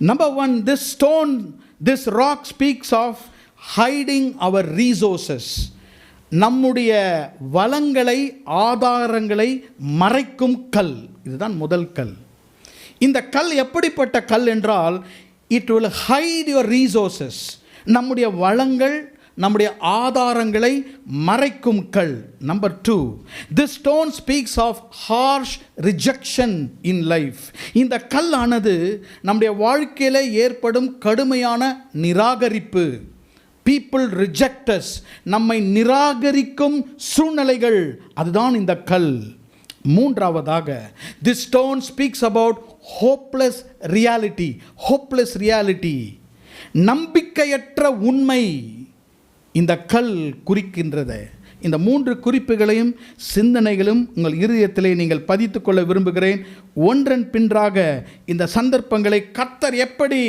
B: Number 1, this stone, this rock speaks of hiding our resources. நம்முடைய வளங்களை, ஆதாரங்களை மறைக்கும் கல். இதுதான் முதல் கல். இந்த கல் எப்படிப்பட்ட கல் என்றால், it will hide your resources. நம்முடைய வளங்கள், நம்முடைய ஆதாரங்களை மறைக்கும் கல். Number 2, this stone speaks of harsh rejection in life. இந்த கல்லானது நம்முடைய வாழ்க்கையில ஏற்படும் கடுமையான நிராகரிப்பு. people reject us, நம்மை நிராகரிக்கும் சூழ்நிலைகள், அதுதான் இந்த கல். மூன்றாவதாக, this stone speaks about hopeless reality. hopeless reality, நம்பிக்கையற்ற உண்மை இந்த கல் குறிக்கின்றது. இந்த 3 குறிப்புகளையும் சிந்தனைகளும் உங்கள் இருதயத்திலே நீங்கள் பதித்துக் கொள்ள விரும்புகிறேன். ஒன்றன் பின்றாக இந்த சந்தர்ப்பங்களை கர்த்தர் எப்படி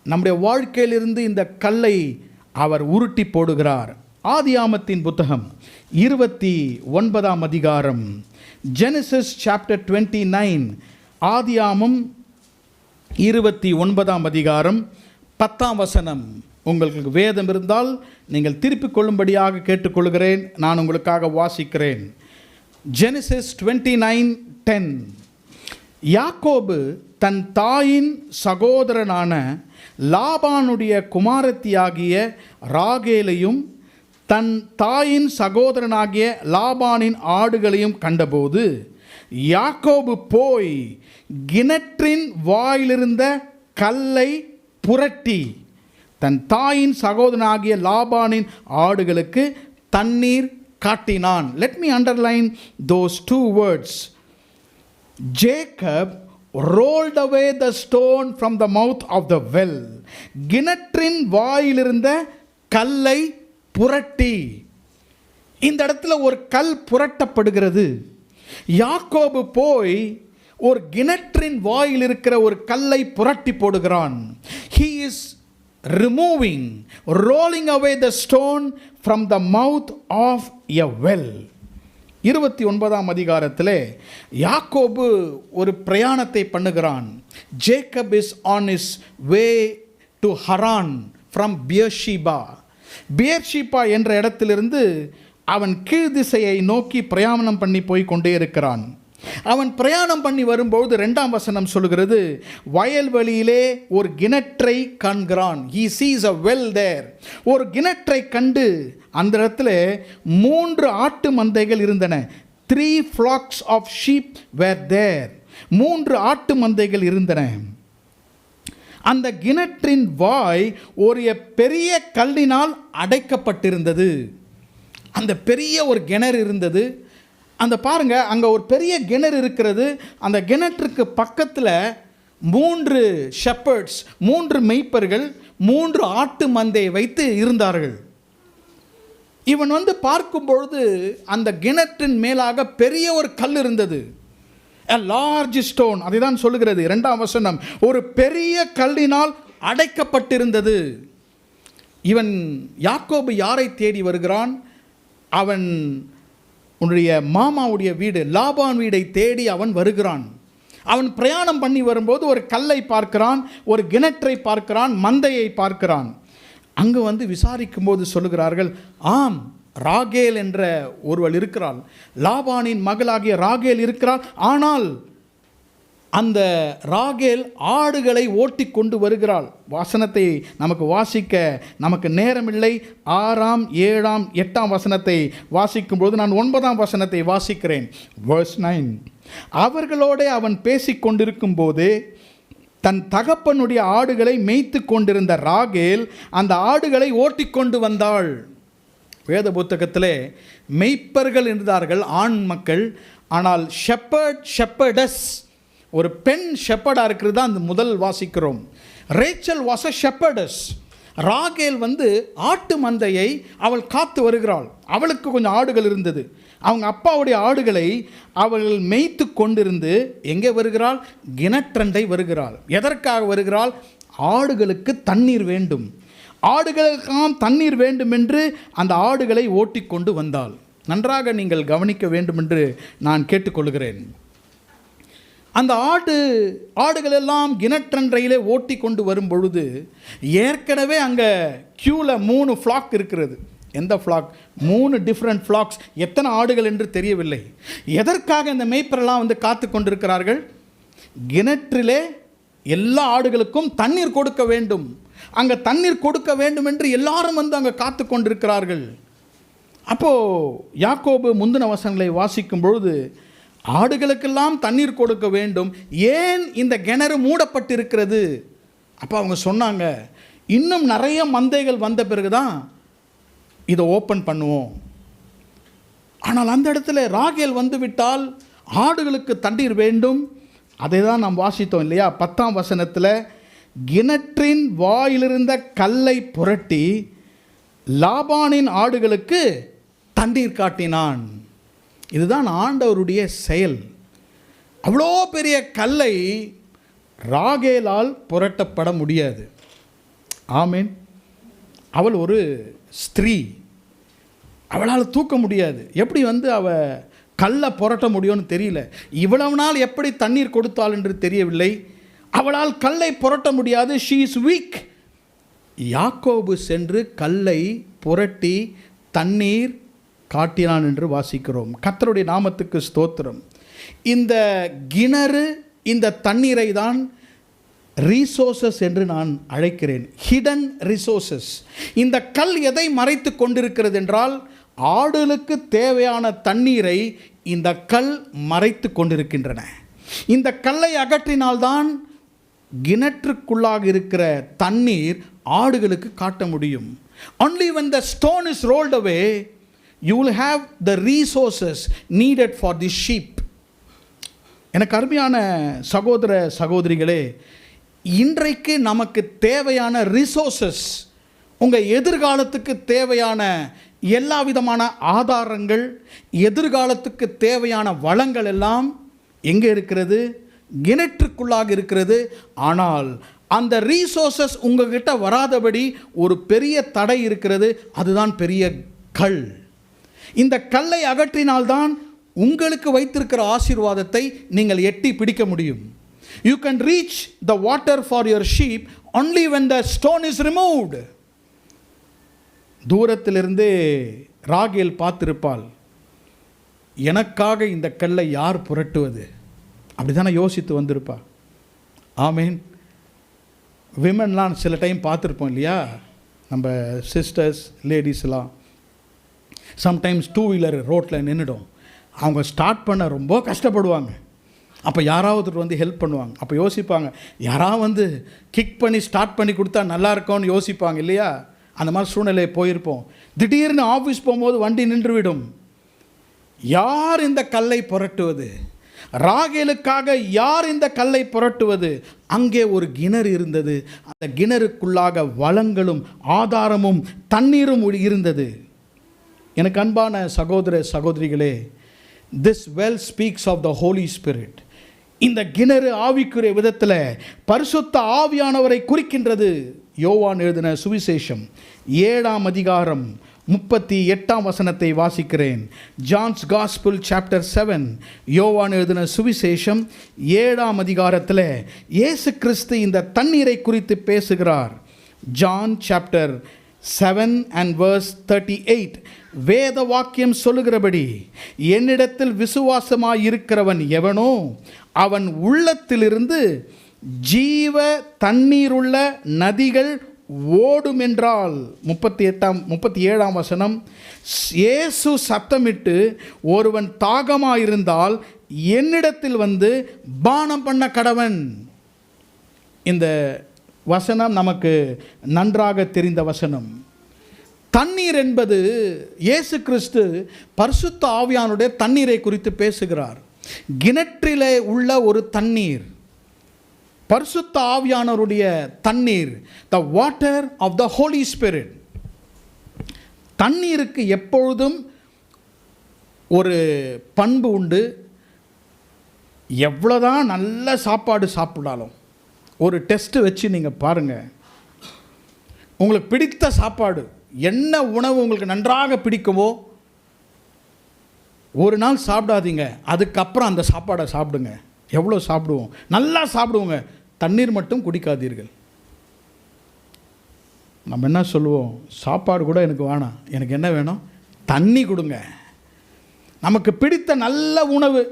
B: நம்முடைய வாழ்க்கையிலிருந்து இந்த கல்லை அவர் உருட்டி போடுகிறார். ஆதியாமத்தின் புத்தகம் 29ஆம் அதிகாரம், Genesis chapter 29. ஆதியாமம் 29ஆம் அதிகாரம் 10ஆம் வசனம். உங்களுக்கு வேதம் இருந்தால் நீங்கள் திருப்பிக் கொள்ளும்படியாக கேட்டுக்கொள்கிறேன். நான் உங்களுக்காக வாசிக்கிறேன். Genesis 29:10. யாக்கோபு தன் தாயின் சகோதரனான லாபானுடைய குமாரத்தியாகிய ராகேலையும் தன் தாயின் சகோதரனாகிய லாபானின் ஆடுகளையும் கண்டபோது யாக்கோபு போய் கிணற்றின் வாயிலிருந்த கல்லை புரட்டி தன் தாயின் சகோதரனாகிய லாபானின் ஆடுகளுக்கு தண்ணீர் காட்டினான். Let me underline those 2 words. Jacob rolled away the stone from the mouth of the well. கிணற்றின் வாயிலிருந்த கல்லை புரட்டி. இந்த இடத்துல ஒரு கல் புரட்டப்படுகிறது. யாக்கோபு போய் ஒரு கிணற்றின் வாயில் இருக்கிற ஒரு கல்லை புரட்டி போடுகிறான். He is removing, rolling away the stone from the mouth of a well. 29ஆம் அதிகாரத்திலே யாக்கோபு ஒரு பிரயாணத்தை பண்ணுகிறான். Jacob is on his way to Haran from Beersheba என்ற இடத்திலிருந்து அவன் கீழ் திசையை நோக்கி பிரயாணம் பண்ணி போய் கொண்டே இருக்கிறான். அவன் பிரயாணம் பண்ணி வரும்போது 2ஆம் வசனம் சொல்லுகிறது, வயல்வெளியிலே ஒரு கிணற்றை காண்கிறான். he sees a well there. ஒரு கிணற்றை கண்டு அந்த இடத்துல 3 ஆட்டு மந்தைகள் இருந்தன. 3 flocks of sheep were there. 3 ஆட்டு மந்தைகள் இருந்தன. அந்த கிணற்றின் வாய் ஒரு பெரிய கல்லினால் அடைக்கப்பட்டிருந்தது. அந்த பெரிய ஒரு கிணறு இருந்தது. அந்த பாருங்க, அங்கே ஒரு பெரிய கிணறு இருக்கிறது. அந்த கிணற்றுக்கு பக்கத்தில் 3 ஷெப்பர்ட்ஸ், 3 மெய்ப்பர்கள் 3 ஆட்டு மந்தையை வைத்து இருந்தார்கள். இவன் பார்க்கும்பொழுது அந்த கிணற்றின் மேலாக பெரிய ஒரு கல் இருந்தது. a large stone. அதை தான் சொல்லுகிறது 2ஆம் வசனம், ஒரு பெரிய கல்லினால் அடைக்கப்பட்டிருந்தது. இவன் யாக்கோபு யாரை தேடி வருகிறான்? அவன் உன்னுடைய மாமாவுடைய வீடு லாபான் வீடை தேடி அவன் வருகிறான். அவன் பிரயாணம் பண்ணி வரும்போது ஒரு கல்லை பார்க்கிறான், ஒரு கிணற்றை பார்க்கிறான், மந்தையை பார்க்கிறான். அங்கு விசாரிக்கும் போது சொல்லுகிறார்கள், ஆம், ராகேல் என்ற ஒருவள் இருக்கிறாள், லாபானின் மகளாகிய ராகேல் இருக்கிறாள். ஆனால் அந்த ராகேல் ஆடுகளை ஓட்டி கொண்டு வருகிறாள். வசனத்தை நமக்கு வாசிக்க நமக்கு நேரமில்லை. 6ஆம் 7ஆம் 8ஆம் வசனத்தை வாசிக்கும்போது நான் 9ஆம் வசனத்தை வாசிக்கிறேன். verse 9. அவர்களோட அவன் பேசிக்கொண்டிருக்கும் போது தன் தகப்பனுடைய ஆடுகளை மேய்த்து கொண்டிருந்த ராகேல் அந்த ஆடுகளை ஓட்டி கொண்டு வந்தாள். வேத புத்தகத்திலே மெய்ப்பர்கள் இருந்தார்கள், ஆண் மக்கள். ஆனால் ஷெப்பர்டஸ், ஒரு பெண் ஷெப்பர்டாக இருக்கிறது தான் அந்த முதல் வாசிக்கிறோம். Rachel was a ஷெப்பர்டஸ். ராகேல் ஆட்டு மந்தையை அவள் காத்து வருகிறாள். அவளுக்கு கொஞ்சம் ஆடுகள் இருந்தது. அவங்க அப்பாவுடைய ஆடுகளை அவள் மேய்த்து கொண்டிருந்து எங்கே வருகிறாள்? கிணற்றண்டை வருகிறாள். எதற்காக வருகிறாள்? ஆடுகளுக்கு தண்ணீர் வேண்டும். ஆடுகளுக்கெல்லாம் தண்ணீர் வேண்டும் என்று அந்த ஆடுகளை ஓட்டி கொண்டு வந்தாள். நன்றாக நீங்கள் கவனிக்க வேண்டும் என்று நான் கேட்டுக்கொள்கிறேன். அந்த ஆடுகள் எல்லாம் கிணற்றன்றையிலே ஓட்டி கொண்டு வரும் பொழுது ஏற்கனவே அங்கே கியூவில் 3 ஃப்ளாக் இருக்கிறது. எந்த ஃப்ளாக்? 3 different flax. எத்தனை ஆடுகள் என்று தெரியவில்லை. எதற்காக இந்த மேய்ப்பரெல்லாம் காத்து கொண்டிருக்கிறார்கள்? கிணற்றிலே எல்லா ஆடுகளுக்கும் தண்ணீர் கொடுக்க வேண்டும். அங்கே தண்ணீர் கொடுக்க வேண்டும் என்று எல்லாரும் அங்கே காத்து கொண்டிருக்கிறார்கள். அப்போது யாக்கோபு முந்தின வசனங்களை வாசிக்கும் பொழுது ஆடுகளுக்கெல்லாம் தண்ணீர் கொடுக்க வேண்டும், ஏன் இந்த கிணறு மூடப்பட்டிருக்கிறது? அப்போ அவங்க சொன்னாங்க, இன்னும் நிறைய மந்தைகள் வந்த பிறகு தான் இதை ஓப்பன் பண்ணுவோம். ஆனால் அந்த இடத்துல ராகேல் விட்டால் ஆடுகளுக்கு தண்ணீர் வேண்டும். அதை தான் நாம் வாசித்தோம் இல்லையா? 10ஆம் வசனத்தில் கிணற்றின் வாயிலிருந்த கல்லை புரட்டி லாபானின் ஆடுகளுக்கு தண்ணீர் காட்டினான். இதுதான் ஆண்டவருடைய செயல். அவ்வளோ பெரிய கல்லை ராகேலால் புரட்டப்பட முடியாது. ஆமீன். அவள் ஒரு ஸ்திரீ, அவளால் தூக்க முடியாது. எப்படி அவ கல்லை புரட்ட முடியும்னு தெரியல. இவ்வளவு நாள் எப்படி தண்ணீர் கொடுத்தாள் என்று தெரியவில்லை. அவளால் கல்லை புரட்ட முடியாது. She is weak. யாக்கோபு சென்று கல்லை புரட்டி தண்ணீர் காட்டினான் என்று வாசிக்கிறோம். கர்த்தருடைய நாமத்துக்கு ஸ்தோத்திரம். இந்த கிணறு, இந்த தண்ணீரை தான் ரிசோர்சஸ் என்று நான் அழைக்கிறேன். Hidden resources. இந்த கல் எதை மறைத்து கொண்டிருக்கிறது என்றால், ஆடுகளுக்கு தேவையான தண்ணீரை இந்த கல் மறைத்து கொண்டிருக்கின்றன. இந்த கல்லை அகற்றினால்தான் கிணற்றுக்குள்ளாக இருக்கிற தண்ணீர் ஆடுகளுக்கு காட்ட முடியும். only when the stone is rolled away you will have the resources needed for the sheep. எனக்கு அருமையான சகோதர சகோதரிகளே, இன்றைக்கு நமக்கு தேவையான ரிசோர்சஸ், உங்கள் எதிர்காலத்துக்கு தேவையான எல்லா விதமான ஆதாரங்கள், எதிர்காலத்துக்கு தேவையான வளங்கள் எல்லாம் எங்கே இருக்கிறது? கிணற்றுக்குள்ளாக இருக்கிறது. ஆனால் அந்த ரீசோர்சஸ் உங்ககிட்ட வராதபடி ஒரு பெரிய தடை இருக்கிறது. அதுதான் பெரிய கல். இந்த கல்லை அகற்றினால்தான் உங்களுக்கு வைத்திருக்கிற ஆசீர்வாதத்தை நீங்கள் எட்டி பிடிக்க முடியும். You can reach the water for your sheep only when the stone is removed. தூரத்திலிருந்தே ராகேல் பார்த்திருப்பாள், எனக்காக இந்த கல்லை யார் புரட்டுவது, அப்படி தானே யோசித்து வந்திருப்பா. ஆமீன். விமன்லாம் சில டைம் பார்த்துருப்போம் இல்லையா, நம்ம சிஸ்டர்ஸ் லேடிஸ்லாம் சம்டைம்ஸ் 2 வீலர் ரோட்டில் நின்றுடும். அவங்க ஸ்டார்ட் பண்ண ரொம்ப கஷ்டப்படுவாங்க. அப்போ யாராவது வந்து ஹெல்ப் பண்ணுவாங்க. அப்போ யோசிப்பாங்க, யாராவது வந்து கிக் பண்ணி ஸ்டார்ட் பண்ணி கொடுத்தா நல்லா இருக்கும்னு யோசிப்பாங்க இல்லையா. அந்த மாதிரி சூழ்நிலையை போயிருப்போம். திடீர்னு ஆஃபீஸ் போகும்போது வண்டி நின்றுவிடும். யார் இந்த கல்லை புரட்டுவது, ராகேலுக்காக யார் இந்த கல்லை புரட்டுவது. அங்கே ஒரு கிணறு இருந்தது. அந்த கிணறுக்குள்ளாக வளங்களும் ஆதாரமும் தண்ணீரும் இருந்தது. எனக்கு அன்பான சகோதர சகோதரிகளே, this well speaks of the Holy Spirit. இந்த கிணறு ஆவிக்குரிய விதத்தில் பரிசுத்த ஆவியானவரை குறிக்கின்றது. யோவான் எழுதின சுவிசேஷம் 7ஆம் அதிகாரம் 38ஆம் வசனத்தை வாசிக்கிறேன். ஜான்ஸ் காஸ்பிள் சாப்டர் 7, யோவான் எழுதின சுவிசேஷம் 7ஆம் அதிகாரத்தில் இயேசு கிறிஸ்து இந்த தண்ணீரை குறித்து பேசுகிறார். ஜான் சாப்டர் 7 and verse 38, வேத வாக்கியம் சொல்லுகிறபடி, என்னிடத்தில் விசுவாசமாய் இருக்கிறவன் எவனோ அவன் உள்ளத்திலிருந்து ஜீவ தண்ணீருள்ள நதிகள் ஓடும் என்றால். 37ஆம் வசனம், இயேசு சத்தமிட்டு, ஒருவன் தாகமாயிருந்தால் என்னிடத்தில் வந்து பானம் பண்ண கடவன். இந்த வசனம் நமக்கு நன்றாக தெரிந்த வசனம். தண்ணீர் என்பது இயேசு கிறிஸ்து பரிசுத்த ஆவியானுடைய தண்ணீரை குறித்து பேசுகிறார். கிணற்றிலே உள்ள ஒரு தண்ணீர், பரிசுத்த ஆவியானவருடைய தண்ணீர், the water of the holy spirit. தண்ணீருக்கு எப்பொழுதும் ஒரு பண்பு உண்டு. எவ்வளோதான் நல்ல சாப்பாடு சாப்பிட்டாலும், ஒரு டெஸ்ட்டு வச்சு நீங்கள் பாருங்கள், உங்களுக்கு பிடித்த சாப்பாடு என்ன உணவு உங்களுக்கு நன்றாக பிடிக்குமோ ஒரு நாள் சாப்பிடாதீங்க, அதுக்கப்புறம் அந்த சாப்பாடை சாப்பிடுங்க. எவ்வளோ சாப்பிடுவோம், நல்லா சாப்பிடுவோங்க, தண்ணீர் மட்டும் குடிக்காதீர்கள். நம்ம என்ன சொல்லுவோம், சாப்பாடு கூட எனக்கு வேணாம், எனக்கு என்ன வேணும், தண்ணி கொடுங்க. நமக்கு பிடித்த நல்ல உணவு,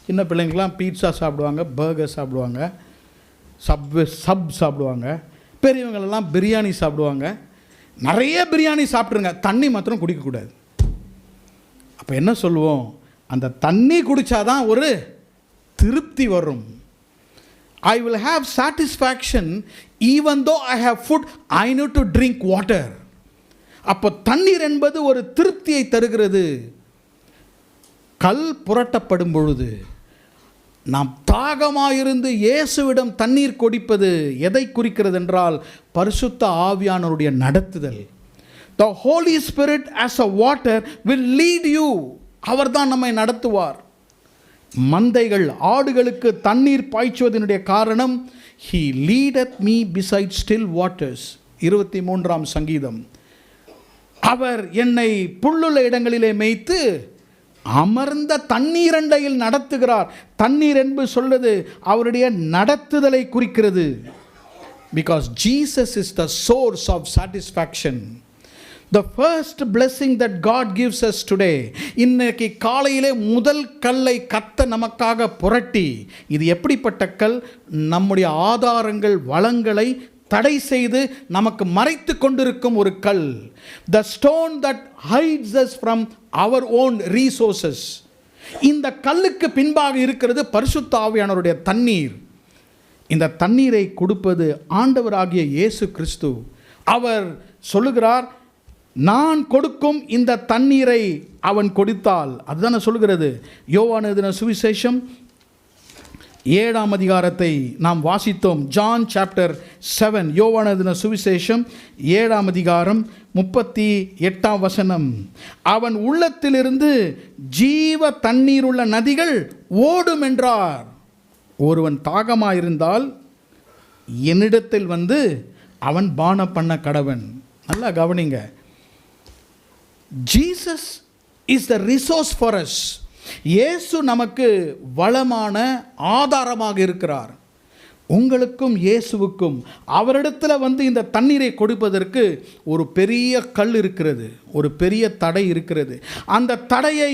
B: சின்ன பிள்ளைங்களாம் பீட்சா சாப்பிடுவாங்க, பர்கர் சாப்பிடுவாங்க, சப் சாப்பிடுவாங்க, பெரியவங்களெல்லாம் பிரியாணி சாப்பிடுவாங்க. நிறைய பிரியாணி சாப்பிட்ருங்க, தண்ணி மாத்திரம் குடிக்கக்கூடாது. அப்போ என்ன சொல்லுவோம், அந்த தண்ணி குடித்தாதான் ஒரு திருப்தி வரும். I will have satisfaction even though I have food, I need to drink water. அப்போ தண்ணீர் என்பது ஒரு திருப்தியை தருகிறது. கல் புரட்டப்படும் பொழுது நாம் தாகமாயிருந்து இயேசுவிடம் தண்ணீர் குடிப்பது எதை குறிக்கிறது என்றால், பரிசுத்த ஆவியானவருடைய நடத்துதல். The Holy Spirit as a water will lead you. அவர்தான் நம்மை நடத்துவார். மந்தைகள் ஆடுகளுக்கு தண்ணீர் பாய்ச்சுவதனுடைய காரணம், He leadeth me beside still waters. 23ஆம் சங்கீதம். அவர் என்னை புல்லுள்ள இடங்களிலே மேய்த்து அமர்ந்த தண்ணீரண்டையில் நடத்துகிறார். தண்ணீர் என்பது சொல்வது அவருடைய நடத்துதலை குறிக்கிறது. Because Jesus is the source of satisfaction. The first blessing that God gives us today, இன்னைக்கு காலையிலே முதல் கல்லை கத்த நமக்காக புரட்டி, இது எப்படிப்பட்ட கல், நம்முடைய ஆதாரங்கள் வளங்களை தடை செய்து நமக்கு மறைத்து கொண்டிருக்கும் ஒரு கல். The stone that hides us from our own resources. இந்த கல்லுக்கு பின்பாக இருக்கிறது பரிசுத்த ஆவியானவருடைய தண்ணீர். இந்த தண்ணீரை கொடுப்பது ஆண்டவராகிய இயேசு கிறிஸ்து. அவர் சொல்லுகிறார், நான் கொடுக்கும் இந்த தண்ணீரை அவன் கொடுத்தால், அதுதானே சொல்லுகிறது. யோவான் எழுதின சுவிசேஷம் 7ஆம் அதிகாரத்தை நாம் வாசித்தோம். ஜான் சாப்டர் 7, யோவான் எழுதின சுவிசேஷம் 7ஆம் அதிகாரம் 38ஆம் வசனம். அவன் உள்ளத்திலிருந்து ஜீவ தண்ணீர் உள்ள நதிகள் ஓடும் என்றார். ஒருவன் தாகமாயிருந்தால் என்னிடத்தில் வந்து அவன் பானம் பண்ண கடவன். நல்லா கவனிங்க. Jesus is the resource for us. இயேசு நமக்கு வளமான ஆதாரமாக இருக்கிறார். உங்களுக்கும் இயேசுவுக்கும் அவரிடத்தில் வந்து இந்த தண்ணீரை கொடுப்பதற்கு ஒரு பெரிய கல் இருக்கிறது, ஒரு பெரிய தடை இருக்கிறது. அந்த தடையை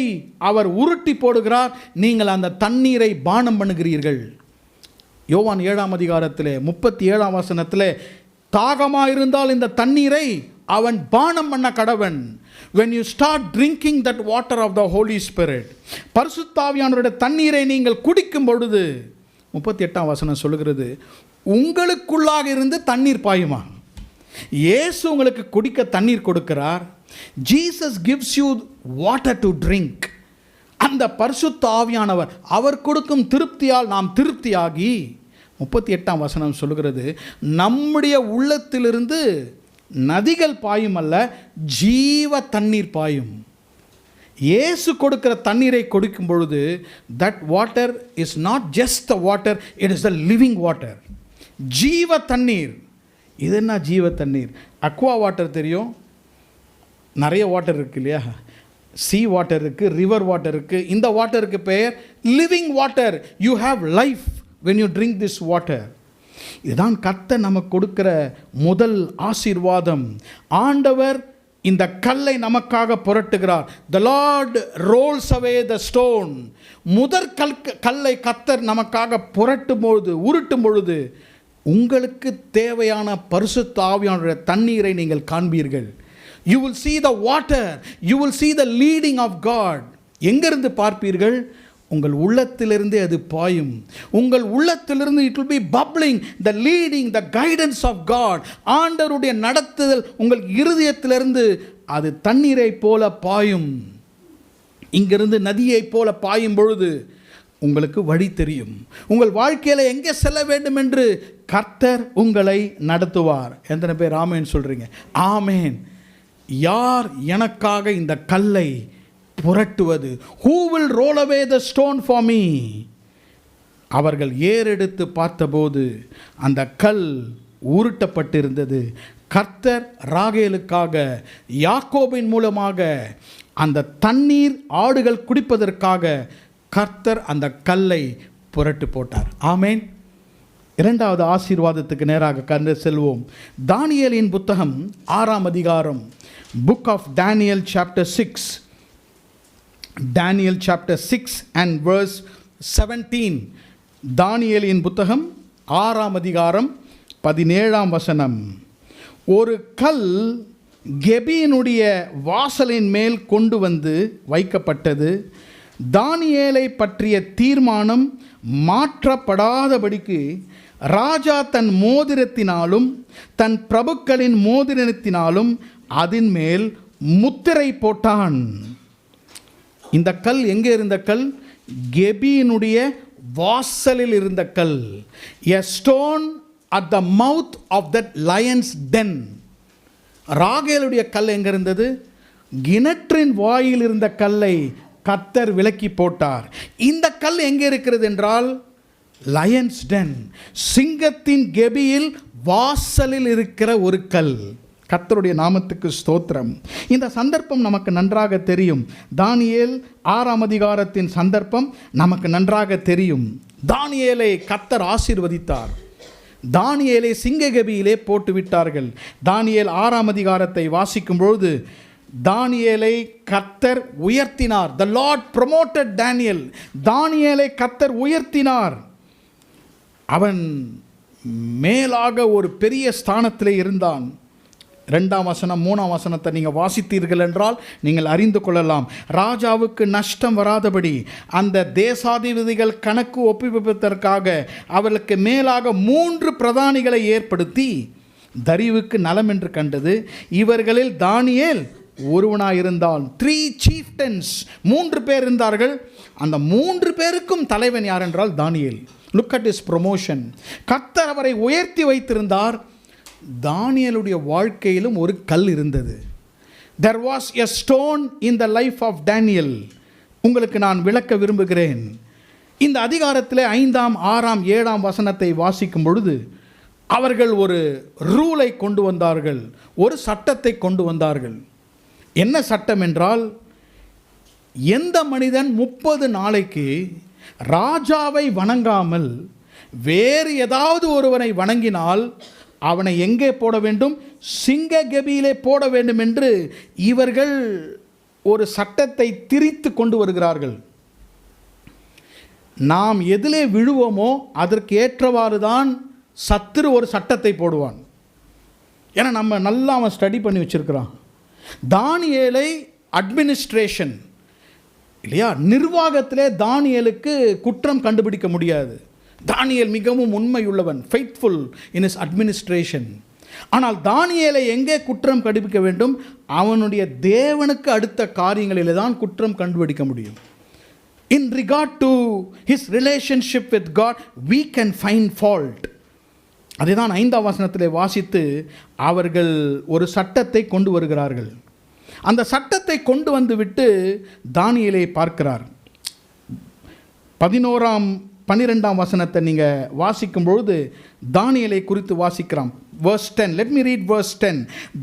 B: அவர் உருட்டி போடுகிறார். நீங்கள் அந்த தண்ணீரை பானம் பண்ணுகிறீர்கள். யோவான் 7ஆம் அதிகாரத்தில் 37ஆம் வசனத்தில், தாகமாக இருந்தால் இந்த தண்ணீரை அவன் பானம் பண்ண கடவன். When you start drinking that water of the Holy Spirit, பரிசுத்த ஆவியானவருடைய தண்ணீரை நீங்கள் குடிக்கும் பொழுது 38ஆம் வசனம் சொல்லுகிறது, உங்களுக்குள்ளாக இருந்து தண்ணீர் பாயுமா. இயேசு உங்களுக்கு குடிக்க தண்ணீர் கொடுக்கிறார். Jesus gives you water to drink. அந்த பரிசுத்த ஆவியானவர் அவர் கொடுக்கும் திருப்தியால் நாம் திருப்தியாகி 38ஆம் வசனம் சொல்லுகிறது, நம்முடைய உள்ளத்திலிருந்து நதிகள் பாயும் அல்ல, ஜீவ தண்ணீர் பாயும். இயேசு கொடுக்கிற தண்ணீரை கொடுக்கும் பொழுது that water is not just the water, it is the living water. ஜீவ தண்ணீர். இது என்ன ஜீவ தண்ணீர்? அக்வா வாட்டர் தெரியும், நிறைய வாட்டர் இருக்குது இல்லையா? சீ வாட்டர் இருக்குது, ரிவர் வாட்டர் இருக்குது. இந்த வாட்டருக்கு பெயர் living water. You have life when you drink this water. இதுதான் கர்த்தர் நமக்கு கொடுக்கிற முதல் ஆசீர்வாதம். ஆண்டவர் இந்த கல்லை நமக்காக புரட்டுகிறார். The Lord rolls away the stone. முதற் கல்லை கர்த்தர் நமக்காக புரட்டும் பொழுது, உருட்டும் பொழுது உங்களுக்கு தேவையான பரிசுத்த ஆவியானவருடைய தண்ணீரை நீங்கள் காண்பீர்கள். You will see the water, you will see the leading of God. எங்கிருந்து பார்ப்பீர்கள்? உங்கள் உள்ளத்திலிருந்து அது பாயும். உங்கள் உள்ளத்திலிருந்து it will be bubbling, the leading, the guidance of God. ஆண்டவருடைய நடத்துதல் உங்கள் இருதயத்திலிருந்து அது தண்ணீரை போல பாயும். இங்கிருந்து நதியை போல பாயும் பொழுது உங்களுக்கு வழி தெரியும். உங்கள் வாழ்க்கையில் எங்கே செல்ல வேண்டும் என்று கர்த்தர் உங்களை நடத்துவார். எத்தனை பேர் ஆமேன் சொல்றீங்க? ஆமேன். யார் எனக்காக இந்த கல்லை புரட்டுவது? Who will roll away the stone for me? அவர்கள் ஏறெடுத்து பார்த்தபோது அந்த கல் உருட்டப்பட்டிருந்தது. கர்த்தர் ராகேலுக்காக யாக்கோபின் மூலமாக அந்த தண்ணீர் ஆடுகள் குடிப்பதற்காக கர்த்தர் அந்த கல்லை புரட்டு போட்டார். ஆமேன். இரண்டாவது ஆசீர்வாதத்துக்கு நேராக கண்டு செல்வோம். தானியேலின் புத்தகம் 6ஆம் அதிகாரம், Book of Daniel chapter 6. Daniel chapter 6 and verse 17. தானியேலின் புத்தகம் 6ஆம் அதிகாரம் 17ஆம் வசனம். ஒரு கல் கெபியினுடைய வாசலின் மேல் கொண்டு வந்து வைக்கப்பட்டது. தானியேலை பற்றிய தீர்மானம் மாற்றப்படாதபடிக்கு ராஜா தன் மோதிரத்தினாலும் தன் பிரபுக்களின் மோதிரத்தினாலும் அதன் மேல் முத்திரை போட்டான். இந்த கல் எங்கே இருந்த கல்? கெபியினுடைய வாசலில் இருந்த கல். A stone at the mouth of that lion's den. ராகேலுடைய கல் எங்கே இருந்தது? கிணற்றின் வாயில் இருந்த கல்லை கர்த்தர் விலக்கி போட்டார். இந்த கல் எங்கே இருக்கிறது என்றால் லயன்ஸ் டென், சிங்கத்தின் கெபியில் வாசலில் இருக்கிற ஒரு கல். கர்த்தருடைய நாமத்துக்கு ஸ்தோத்திரம். இந்த சந்தர்ப்பம் நமக்கு நன்றாக தெரியும். தானியேல் 6ஆம் அதிகாரத்தின் சந்தர்ப்பம் நமக்கு நன்றாக தெரியும். தானியேலை கர்த்தர் ஆசீர்வதித்தார். தானியேலை சிங்ககெபியிலே போட்டு விட்டார்கள். தானியேல் 6ஆம் அதிகாரத்தை வாசிக்கும் பொழுது தானியேலை கர்த்தர் உயர்த்தினார். The Lord promoted Daniel. தானியேலை கர்த்தர் உயர்த்தினார். அவன் மேலாக ஒரு பெரிய ஸ்தானத்திலே இருந்தான். 2ஆம் வசனம் 3ஆம் வசனத்தை நீங்கள் வாசித்தீர்கள் என்றால் நீங்கள் அறிந்து கொள்ளலாம். ராஜாவுக்கு நஷ்டம் வராதபடி அந்த தேசாதிபதிகள் கணக்கு ஒப்புவிப்பதற்காக அவர்களுக்கு மேலாக 3 பிரதானிகளை ஏற்படுத்தி தரிவுக்கு நலம் என்று கண்டது. இவர்களில் தானியேல் ஒருவனாயிருந்தான். 3 chieftains, 3 பேர் இருந்தார்கள். அந்த 3 பேருக்கும் தலைவன் யார் என்றால் தானியேல். Look at his promotion. கர்த்தர் அவரை உயர்த்தி வைத்திருந்தார். தானியேலுடைய வாழ்க்கையிலும் ஒரு கல் இருந்தது. There was a stone in the life of Daniel. உங்களுக்கு நான் விளக்க விரும்புகிறேன். இந்த அதிகாரத்தில் 5ஆம் 6ஆம் 7ஆம் வசனத்தை வாசிக்கும் பொழுது அவர்கள் ஒரு ரூலை கொண்டு வந்தார்கள், ஒரு சட்டத்தை கொண்டு வந்தார்கள். என்ன சட்டம் என்றால், எந்த மனிதன் 30 நாளைக்கு ராஜாவை வணங்காமல் வேறு ஏதாவது ஒருவனை வணங்கினால் அவனை எங்கே போட வேண்டும்? சிங்க கெபியிலே போட வேண்டும் என்று இவர்கள் ஒரு சட்டத்தை திரித்து கொண்டு வருகிறார்கள். நாம் எதிலே விழுவோமோ அதற்கு ஏற்றவாறு தான் சத்துரு ஒரு சட்டத்தை போடுவான். ஏன்னா நம்ம நல்லா அவன் ஸ்டடி பண்ணி வச்சிருக்கிறான். தானியேலை அட்மினிஸ்ட்ரேஷன் இல்லையா, நிர்வாகத்திலே தானியேலுக்கு குற்றம் கண்டுபிடிக்க முடியாது. தானியேல் மிகவும் உண்மையுள்ளவன், ஃபெய்த்ஃபுல் இன் இஸ் அட்மினிஸ்ட்ரேஷன். ஆனால் தானியேலை எங்கே குற்றம் கண்டுபிடிக்க வேண்டும்? அவனுடைய தேவனுக்கு அடுத்த காரியங்களில் தான் குற்றம் கண்டுபிடிக்க முடியும். In regard to his relationship with God, we can find fault. அதுதான் 5ஆம் வசனத்திலே வாசித்து அவர்கள் ஒரு சட்டத்தை கொண்டு வருகிறார்கள். அந்த சட்டத்தை கொண்டு வந்து விட்டு தானியேலை பார்க்கிறார். 11-12 வசனத்தை நீங்கள் வாசிக்கும் பொழுது தானியேலை குறித்து வாசிக்கிறோம். verse 10, let me read verse 10.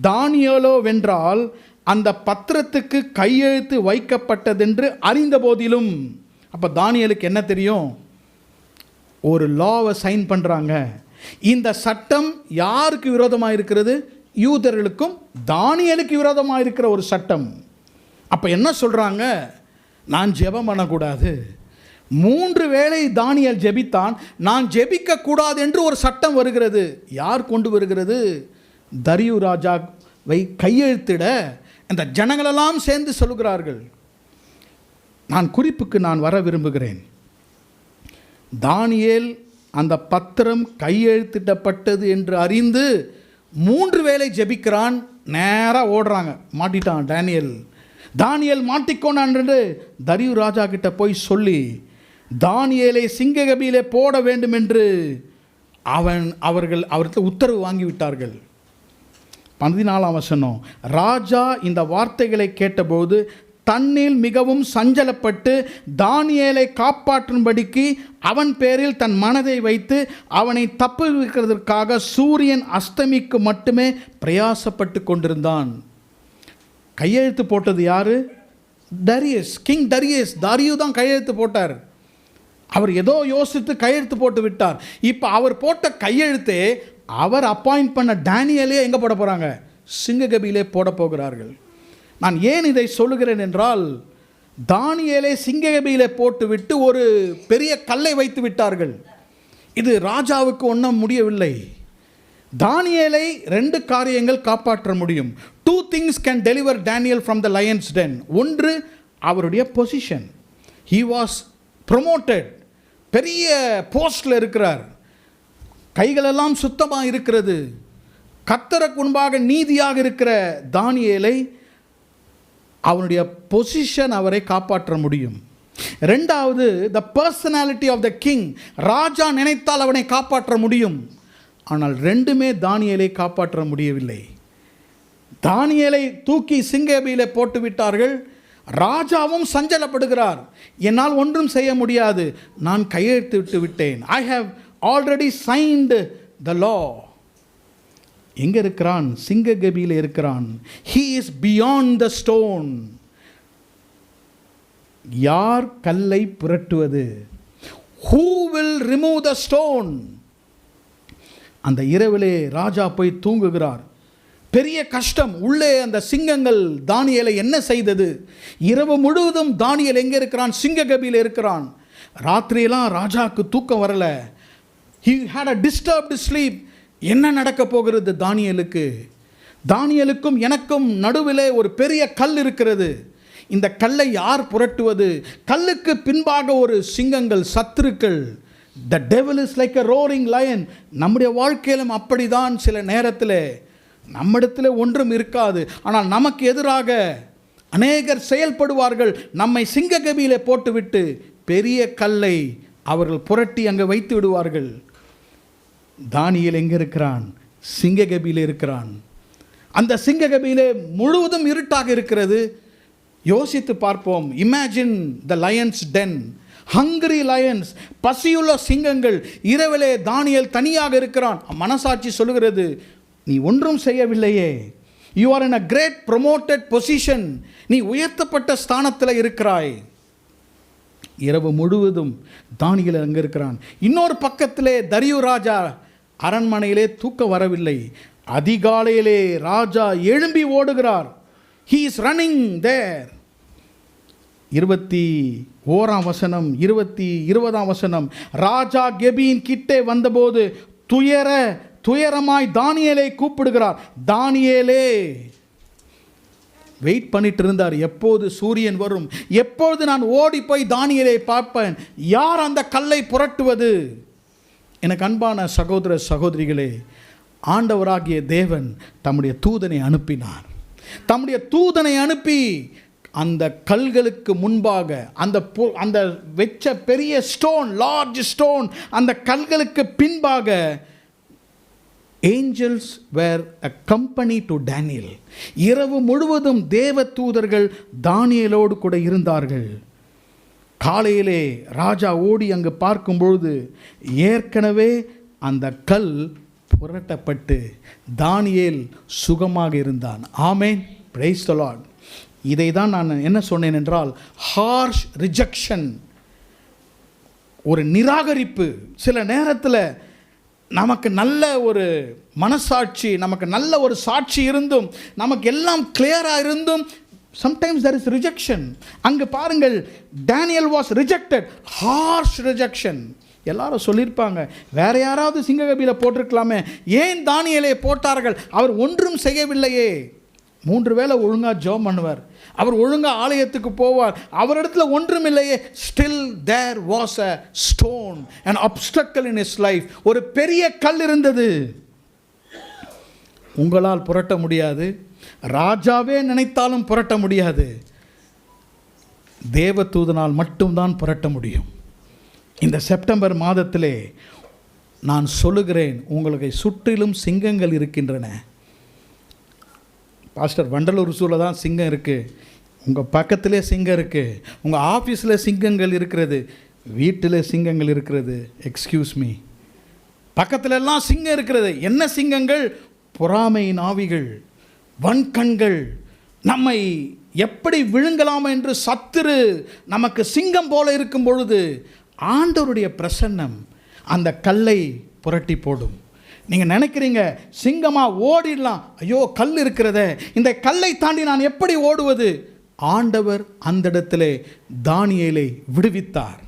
B: தானியேலோ வென்றால் அந்த பத்திரத்துக்கு கையெழுத்து வைக்கப்பட்டதென்று அறிந்த போதிலும், அப்போ தானியேலுக்கு என்ன தெரியும்? ஒரு லாவை சைன் பண்ணுறாங்க. இந்த சட்டம் யாருக்கு விரோதமாக இருக்கிறது? யூதர்களுக்கும் தானியேலுக்கு விரோதமாக இருக்கிற ஒரு சட்டம். அப்போ என்ன சொல்கிறாங்க? நான் ஜெபம் பண்ணக்கூடாது. 3 வேளை தானியேல் ஜெபித்தான், நான் ஜெபிக்க கூடாது என்று ஒரு சட்டம் வருகிறது. யார் கொண்டு வருகிறது? தரியு ராஜாவை கையெழுத்திட அந்த ஜனங்களெல்லாம் சேர்ந்து சொல்கிறார்கள். நான் குறிப்புக்கு வர விரும்புகிறேன். தானியேல் அந்த பத்திரம் கையெழுத்திடப்பட்டது என்று அறிந்து 3 வேளை ஜெபிக்கிறான். நேராக ஓடுறாங்க. மாட்டிட்டான் தானியேல் மாட்டிக்கோனான் என்று தரியு ராஜா கிட்ட போய் சொல்லி தானியேலை சிங்ககபியிலே போட வேண்டும் என்று அவர்கள் உத்தரவு வாங்கிவிட்டார்கள். 14ஆம் வசனம், ராஜா இந்த வார்த்தைகளை கேட்டபோது தன்னில் மிகவும் சஞ்சலப்பட்டு தானியேலை காப்பாற்றும்படிக்கு அவன் பேரில் தன் மனதை வைத்து அவனை தப்புவிக்கிறதற்காக சூரியன் அஸ்தமிக்கு மட்டுமே பிரயாசப்பட்டு கொண்டிருந்தான். கையெழுத்து போட்டது யாரு? Darius, king Darius. தாரியு தான் கையெழுத்து போட்டார். அவர் ஏதோ யோசித்து கையெழுத்து போட்டு விட்டார். இப்போ அவர் போட்ட கையெழுத்தே அவர் அப்பாயிண்ட் பண்ண டேனியலே எங்கே போட போகிறாங்க? சிங்ககபியிலே போட போகிறார்கள். நான் ஏன் இதை சொல்லுகிறேன் என்றால், தானியேலை சிங்ககபியிலே போட்டுவிட்டு ஒரு பெரிய கல்லை வைத்து விட்டார்கள். இது ராஜாவுக்கு ஒன்றும் முடியவில்லை. தானியேலை 2 காரியங்கள் காப்பாற்ற முடியும். 2 things can deliver Daniel from the lion's den. ஒன்று, அவருடைய பொசிஷன். he was promoted. பெரிய போஸ்டில் இருக்கிறார். கைகளெல்லாம் சுத்தமாக இருக்கிறது. கர்த்தருக்கு முன்பாக நீதியாக இருக்கிற தானியேலை அவனுடைய பொசிஷன் அவரை காப்பாற்ற முடியும். 2வது, the personality of the king. ராஜா நினைத்தால் அவனை காப்பாற்ற முடியும். ஆனால் 2மே தானியேலை காப்பாற்ற முடியவில்லை. தானியேலை தூக்கி சிங்ககபியிலே போட்டு விட்டார்கள். ராஜாவும் சஞ்சலப்படுகிறார். என்னால் ஒன்றும் செய்ய முடியாது, நான் கையெழுத்து விட்டேன். I have already signed the law. எங்கே இருக்கிறான்? சிங்ககபியில் இருக்கிறான். he is beyond the stone. யார் கல்லை புரட்டுவது? who will remove the stone? அந்த இரவிலே ராஜா போய் தூங்குகிறார். பெரிய கஷ்டம். உள்ளே அந்த சிங்கங்கள் தானியேலை என்ன செய்தது? இரவு முழுவதும் தானியேல் எங்கே இருக்கிறான்? சிங்ககபியில் இருக்கிறான். ராத்திரியெல்லாம் ராஜாவுக்கு தூக்கம் வரல. he had a disturbed sleep. என்ன நடக்க போகிறது தானியேலுக்கு? தானியேலுக்கும் எனக்கும் நடுவிலே ஒரு பெரிய கல் இருக்கிறது. இந்த கல்லை யார் புரட்டுவது? கல்லுக்கு பின்பாக ஒரு சிங்கங்கள், சத்துருக்கள். the devil is like a roaring lion. நம்முடைய வாழ்க்கையிலும் அப்படிதான். சில நேரத்தில் நம்மிடத்தில் ஒன்றும் இருக்காது, ஆனால் நமக்கு எதிராக அநேகர் செயல்படுவார்கள். நம்மை சிங்ககபியிலே போட்டுவிட்டு பெரிய கல்லை அவர்கள் புரட்டி அங்கே வைத்து விடுவார்கள். தானியேல் எங்கே இருக்கிறான்? சிங்ககபியிலே இருக்கிறான். அந்த சிங்ககபியிலே முழுவதும் இருட்டாக இருக்கிறது. யோசித்து பார்ப்போம். Imagine the lions den. Hungry lions, பசியுள்ள சிங்கங்கள். இரவிலே தானியேல் தனியாக இருக்கிறான். மனசாட்சி சொல்லுகிறது, நீ ஒன்றும் செய்யவில்லையே. You are in a great promoted position. நீ உயர்த்தப்பட்ட ஸ்தானத்தில் இருக்கிறாய். இரவு முழுவதும் தானியேல் அங்கே இருக்கிறான். இன்னொரு பக்கத்திலே தரியு ராஜா அரண்மனையிலே தூக்கம் வரவில்லை. அதிகாலையிலே ராஜா எழும்பி ஓடுகிறார். he is running there. 21ஆம் வசனம் 20ஆம் வசனம், ராஜா கெபியின் கிட்டே வந்தபோது துயரமாய் தானியேலை கூப்பிடுகிறார். தானியேலே வெயிட் பண்ணிட்டு இருந்தார். எப்போது சூரியன் வரும், எப்போது நான் ஓடி போய் தானியேலை பார்ப்பேன், யார் அந்த கல்லை புரட்டுவது. எனக்கு அன்பான சகோதர சகோதரிகளே, ஆண்டவராகிய தேவன் தம்முடைய தூதனை அனுப்பினார். தம்முடைய தூதனை அனுப்பி அந்த கல்களுக்கு முன்பாக அந்த வெச்ச பெரிய ஸ்டோன், லார்ஜ் ஸ்டோன், அந்த கல்களுக்கு பின்பாக angels were a company to Daniel. இரவு முழுவதும் தேவ தூதர்கள் தானியேலோடு கூட இருந்தார்கள். காலையிலே ராஜா ஓடி அங்கு பார்க்கும்பொழுது ஏற்கனவே அந்த கல் புரட்டப்பட்டு தானியேல் சுகமாக இருந்தான். ஆமென், பிரைஸ் தி லார்ட். இதை தான் நான் என்ன சொன்னேன் என்றால், ஹார்ஷ் ரிஜெக்ஷன், ஒரு நிராகரிப்பு. சில நேரத்தில் நமக்கு நல்ல ஒரு மனசாட்சி, நமக்கு நல்ல ஒரு சாட்சி இருந்தும், நமக்கு எல்லாம் கிளியராக இருந்தும், sometimes there is rejection. அங்கு பாருங்கள், Daniel was rejected, harsh rejection. எல்லாரும் சொல்லியிருப்பாங்க, வேற யாராவது சிங்ககபியில் போட்டிருக்கலாமே, ஏன் தானியேலை போட்டார்கள், அவர் ஒன்றும் செய்யவில்லையே. 3 வேளை ஒழுங்காக ஜெபம் பண்ணுவார், அவர் ஒழுங்காக ஆலயத்துக்கு போவார், அவரிடத்துல ஒன்றும் இல்லையே. Still there was a stone, an obstacle in his life. ஒரு பெரிய கல் இருந்தது. உங்களால் புரட்ட முடியாது, ராஜாவே நினைத்தாலும் புரட்ட முடியாது, தேவதூதனால் மட்டும்தான் புரட்ட முடியும். இந்த செப்டம்பர் மாதத்திலே நான் சொல்லுகிறேன், உங்களுக்கு சுற்றிலும் சிங்கங்கள் இருக்கின்றன. பாஸ்டர், வண்டலூர் சூழல் தான் சிங்கம் இருக்குது, உங்கள் பக்கத்திலே சிங்கம் இருக்குது, உங்கள் ஆஃபீஸில் சிங்கங்கள் இருக்கிறது, வீட்டில் சிங்கங்கள் இருக்கிறது. எக்ஸ்கியூஸ் மீ, பக்கத்துலலாம் சிங்கம் இருக்கிறது. என்ன சிங்கங்கள்? பொறாமையின் ஆவிகள், வன்கண்கள், நம்மை எப்படி விழுங்கலாம் என்று சத்துரு நமக்கு சிங்கம் போல இருக்கும் பொழுது ஆண்டவருடைய பிரசன்னம் அந்த கல்லை புரட்டி போடும். நீங்கள் நினைக்கிறீங்க சிங்கமாக ஓடிடலாம், ஐயோ கல் இருக்கிறதே, இந்த கல்லை தாண்டி நான் எப்படி ஓடுவது? ஆண்டவர் அந்த இடத்திலே தானியேலை விடுவித்தார்.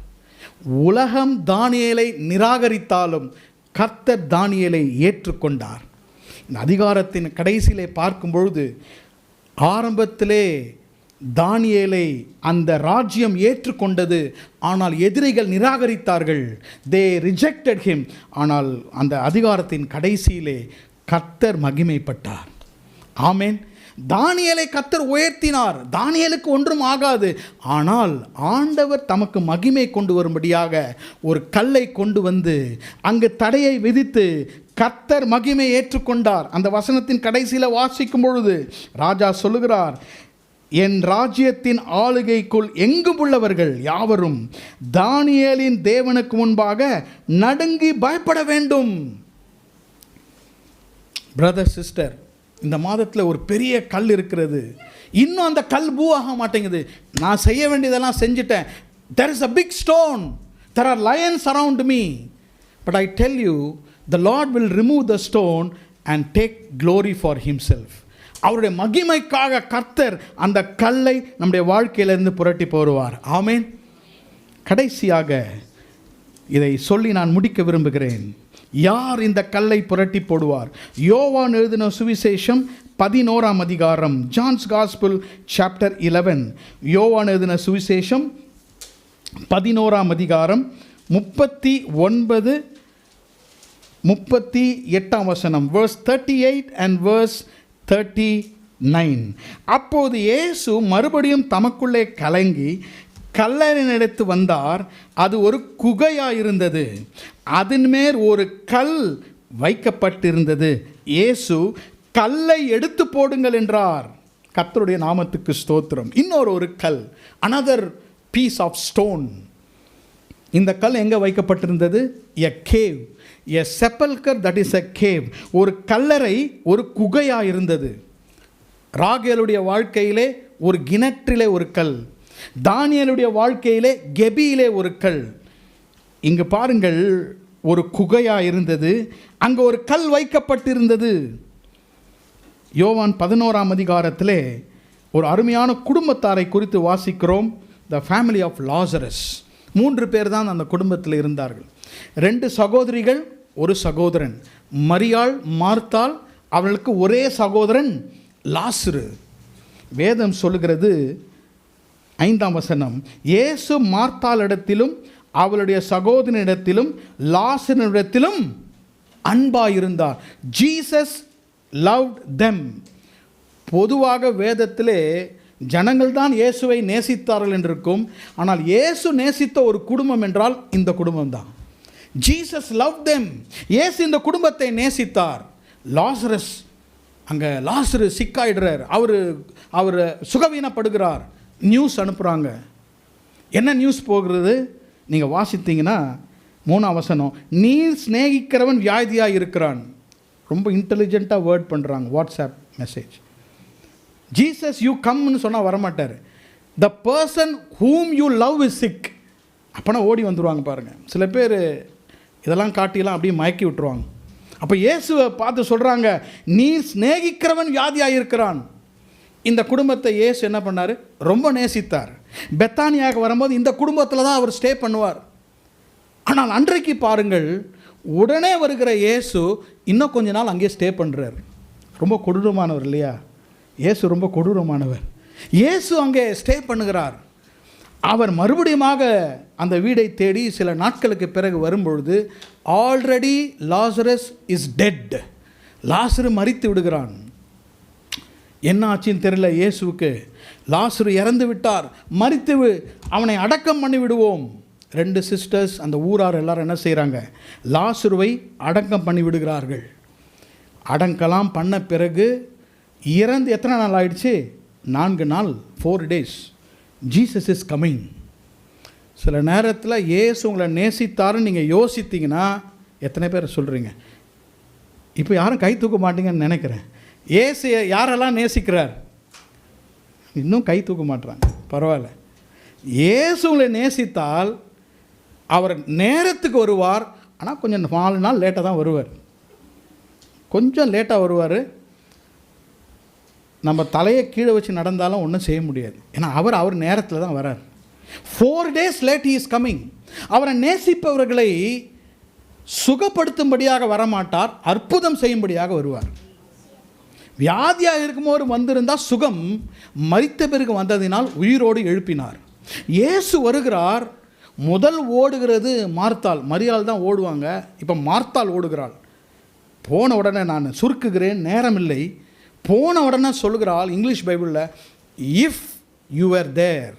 B: உலகம் தானியேலை நிராகரித்தாலும் கர்த்தர் தானியேலை ஏற்றுக்கொண்டார். இந்த அதிகாரத்தின் கடைசியிலே பார்க்கும் பொழுது, ஆரம்பத்திலே தானியேலை அந்த ராஜ்யம் ஏற்றுக்கொண்டது, ஆனால் எதிரிகள் நிராகரித்தார்கள். தே ரிஜெக்டட் ஹிம். ஆனால் அந்த அதிகாரத்தின் கடைசியிலே கர்த்தர் மகிமைப்பட்டார். ஆமென். தானியேலை கர்த்தர் உயர்த்தினார். தானியேலுக்கு ஒன்றும் ஆகாது, ஆனால் ஆண்டவர் தமக்கு மகிமை கொண்டு வரும்படியாக ஒரு கல்லை கொண்டு வந்து அங்கு தடையை விதித்து கர்த்தர் மகிமை ஏற்றுக்கொண்டார். அந்த வசனத்தின் கடைசியில் வாசிக்கும் பொழுது ராஜா சொல்லுகிறார், என் ராஜ்யத்தின் ஆளுகைக்குள் எங்கும் உள்ளவர்கள் யாவரும் தானியேலின் தேவனுக்கு முன்பாக நடுங்கி பயப்பட வேண்டும். பிரதர், சிஸ்டர், இந்த மாதத்தில் ஒரு பெரிய கல் இருக்கிறது. இன்னும் அந்த கல் மூவ் ஆக மாட்டேங்குது. நான் செய்ய வேண்டியதெல்லாம் செஞ்சுட்டேன். there is a big stone, there are lions around me, but I tell you the Lord will remove the stone and take glory for himself. அவருடைய மகிமைக்காக கர்த்தர் அந்த கல்லை நம்முடைய வாழ்க்கையிலிருந்து புரட்டி போடுவார். ஆமென். கடைசியாக இதை சொல்லி நான் முடிக்க விரும்புகிறேன். யார் இந்த கல்லை புரட்டி போடுவார்? யோவான் எழுதின சுவிசேஷம் 11ஆம் அதிகாரம், ஜான்ஸ் காஸ்பிள் சாப்டர் 11. யோவான் எழுதின சுவிசேஷம் 11ஆம் அதிகாரம் 38ஆம் வசனம், verse 38 and verse 39. அப்போது இயேசு மறுபடியும் தமக்குள்ளே கலங்கி கல்லறையினிடத்து வந்தார். அது ஒரு குகையாயிருந்தது, அதன் மேல் ஒரு கல் வைக்கப்பட்டிருந்தது. இயேசு கல்லை எடுத்து போடுங்கள் என்றார். கர்த்தருடைய நாமத்துக்கு ஸ்தோத்திரம். இன்னொரு கல், another piece of stone. இந்த கல் எங்கே வைக்கப்பட்டிருந்தது? a cave, a sepulcher, that is a cave. ஒரு கல்லறை, ஒரு குகையாக இருந்தது. ராகேலுடைய வாழ்க்கையிலே ஒரு கிணற்றிலே ஒரு கல், தானியேலுடைய வாழ்க்கையிலே கெபியிலே ஒரு கல். இங்கு பாருங்கள், ஒரு குகையாக இருந்தது, அங்கே ஒரு கல் வைக்கப்பட்டிருந்தது. யோவான் 11ஆம் அதிகாரத்திலே ஒரு அருமையான குடும்பத்தாரை குறித்து வாசிக்கிறோம். The family of Lazarus. 3 பேர் தான் அந்த குடும்பத்தில் இருந்தார்கள். 2 சகோதரிகள், ஒரு சகோதரன். மரியாள், மார்த்தாள், அவளுக்கு ஒரே சகோதரன் லாசரு. வேதம் சொல்லுகிறது 5ஆம் வசனம், இயேசு மார்த்தாளிடத்திலும் அவளுடைய சகோதரனிடத்திலும் லாசரிடத்திலும் அன்பாயிருந்தார். Jesus loved them. பொதுவாக வேதத்திலே ஜனங்கள் தான் இயேசுவை நேசித்தார்கள் என்றிருக்கும். ஆனால் இயேசு நேசித்த ஒரு குடும்பம் என்றால் இந்த குடும்பம் தான். Jesus loved them. இயேசு இந்த குடும்பத்தை நேசித்தார். லாசரஸ், அங்கே லாசரு சிக்காயிடுறார், அவர் சுகவீனப்படுகிறார். நியூஸ் அனுப்புகிறாங்க. என்ன நியூஸ் போகிறது நீங்கள் வாசித்தீங்கன்னா 3ஆம் வசனம், நீர் சிநேகிக்கிறவன் வியாதியாக இருக்கிறான். ரொம்ப இன்டெலிஜென்ட்டாக வேர்ட் பண்ணுறாங்க, வாட்ஸ்அப் மெசேஜ். ஜீசஸ் யூ கம்னு சொன்னால் வரமாட்டார். The person whom you love is sick. அப்போனா ஓடி வந்துடுவாங்க பாருங்கள். சில பேர் இதெல்லாம் காட்டிலாம் அப்படியே மயக்கி விட்டுருவாங்க. அப்போ இயேசுவை பார்த்து சொல்கிறாங்க, நீ சிநேகிக்கிறவன் வியாதியாக இருக்கிறான். இந்த குடும்பத்தை இயேசு என்ன பண்ணார்? ரொம்ப நேசித்தார். பெத்தானியாக வரும்போது இந்த குடும்பத்தில் தான் அவர் ஸ்டே பண்ணுவார். ஆனால் அன்றைக்கு பாருங்கள், உடனே வருகிற இயேசு இன்னும் கொஞ்ச நாள் அங்கேயே ஸ்டே பண்ணுறார். ரொம்ப கொடூரமானவர் இல்லையா? இயேசு ரொம்ப கொடூரமானவர். இயேசு அங்கே ஸ்டே பண்ணுகிறார். அவர் மறுபடியுமாக அந்த வீடை தேடி சில நாட்களுக்கு பிறகு வரும்பொழுது, ஆல்ரெடி லாசரஸ் இஸ் டெட். லாசரு மரித்து விடுகிறான். என்ன ஆச்சுன்னு தெரியல இயேசுவுக்கு. லாசரு இறந்து விட்டார், மரித்து அவனை அடக்கம் பண்ணி விடுவோம். 2 சிஸ்டர்ஸ், அந்த ஊரார் எல்லாரும் என்ன செய்கிறாங்க? லாசருவை அடக்கம் பண்ணி விடுகிறார்கள். அடங்கலாம் பண்ண பிறகு இறந்து எத்தனை நாள் ஆயிடுச்சு? 4 நாள், 4 days. Jesus is coming. சில நேரத்தில் இயேசு உங்களை நேசித்தாருன்னு நீங்கள் யோசித்தீங்கன்னா எத்தனை பேர் சொல்கிறீங்க? இப்போ யாரும் கை தூக்க மாட்டீங்கன்னு நினைக்கிறேன். இயேசு யாரெல்லாம் நேசிக்கிறார்? இன்னும் கை தூக்க மாட்டுறாங்க. பரவாயில்ல. இயேசு உங்களை நேசித்தால் அவர் நேரத்துக்கு வருவார். ஆனால் கொஞ்சம் 4 நாள் லேட்டாக தான் வருவார். கொஞ்சம் லேட்டாக வருவார். நம்ம தலையை கீழே வச்சு நடந்தாலும் ஒன்றும் செய்ய முடியாது. ஏன்னா அவர் நேரத்தில் தான் வரார். 4 days late he is coming. அவரை நேசிப்பவர்களை சுகப்படுத்தும்படியாக வரமாட்டார், அற்புதம் செய்யும்படியாக வருவார். வியாதியாக இருக்கும்போது வந்திருந்தால் சுகம், மரித்த பிறகு வந்ததினால் உயிரோடு எழுப்பினார். இயேசு வருகிறார். முதல் ஓடுகிறது மார்த்தாள். மரியாள் தான் ஓடுவாங்க. இப்போ மார்த்தாள் ஓடுகிறாள். போன உடனே நான் சுருக்குகிறேன், நேரம் இல்லை. போன உடனே சொல்லுகிறாள் இங்கிலீஷ் பைபிளில், இஃப் யூ ஆர் தேர்,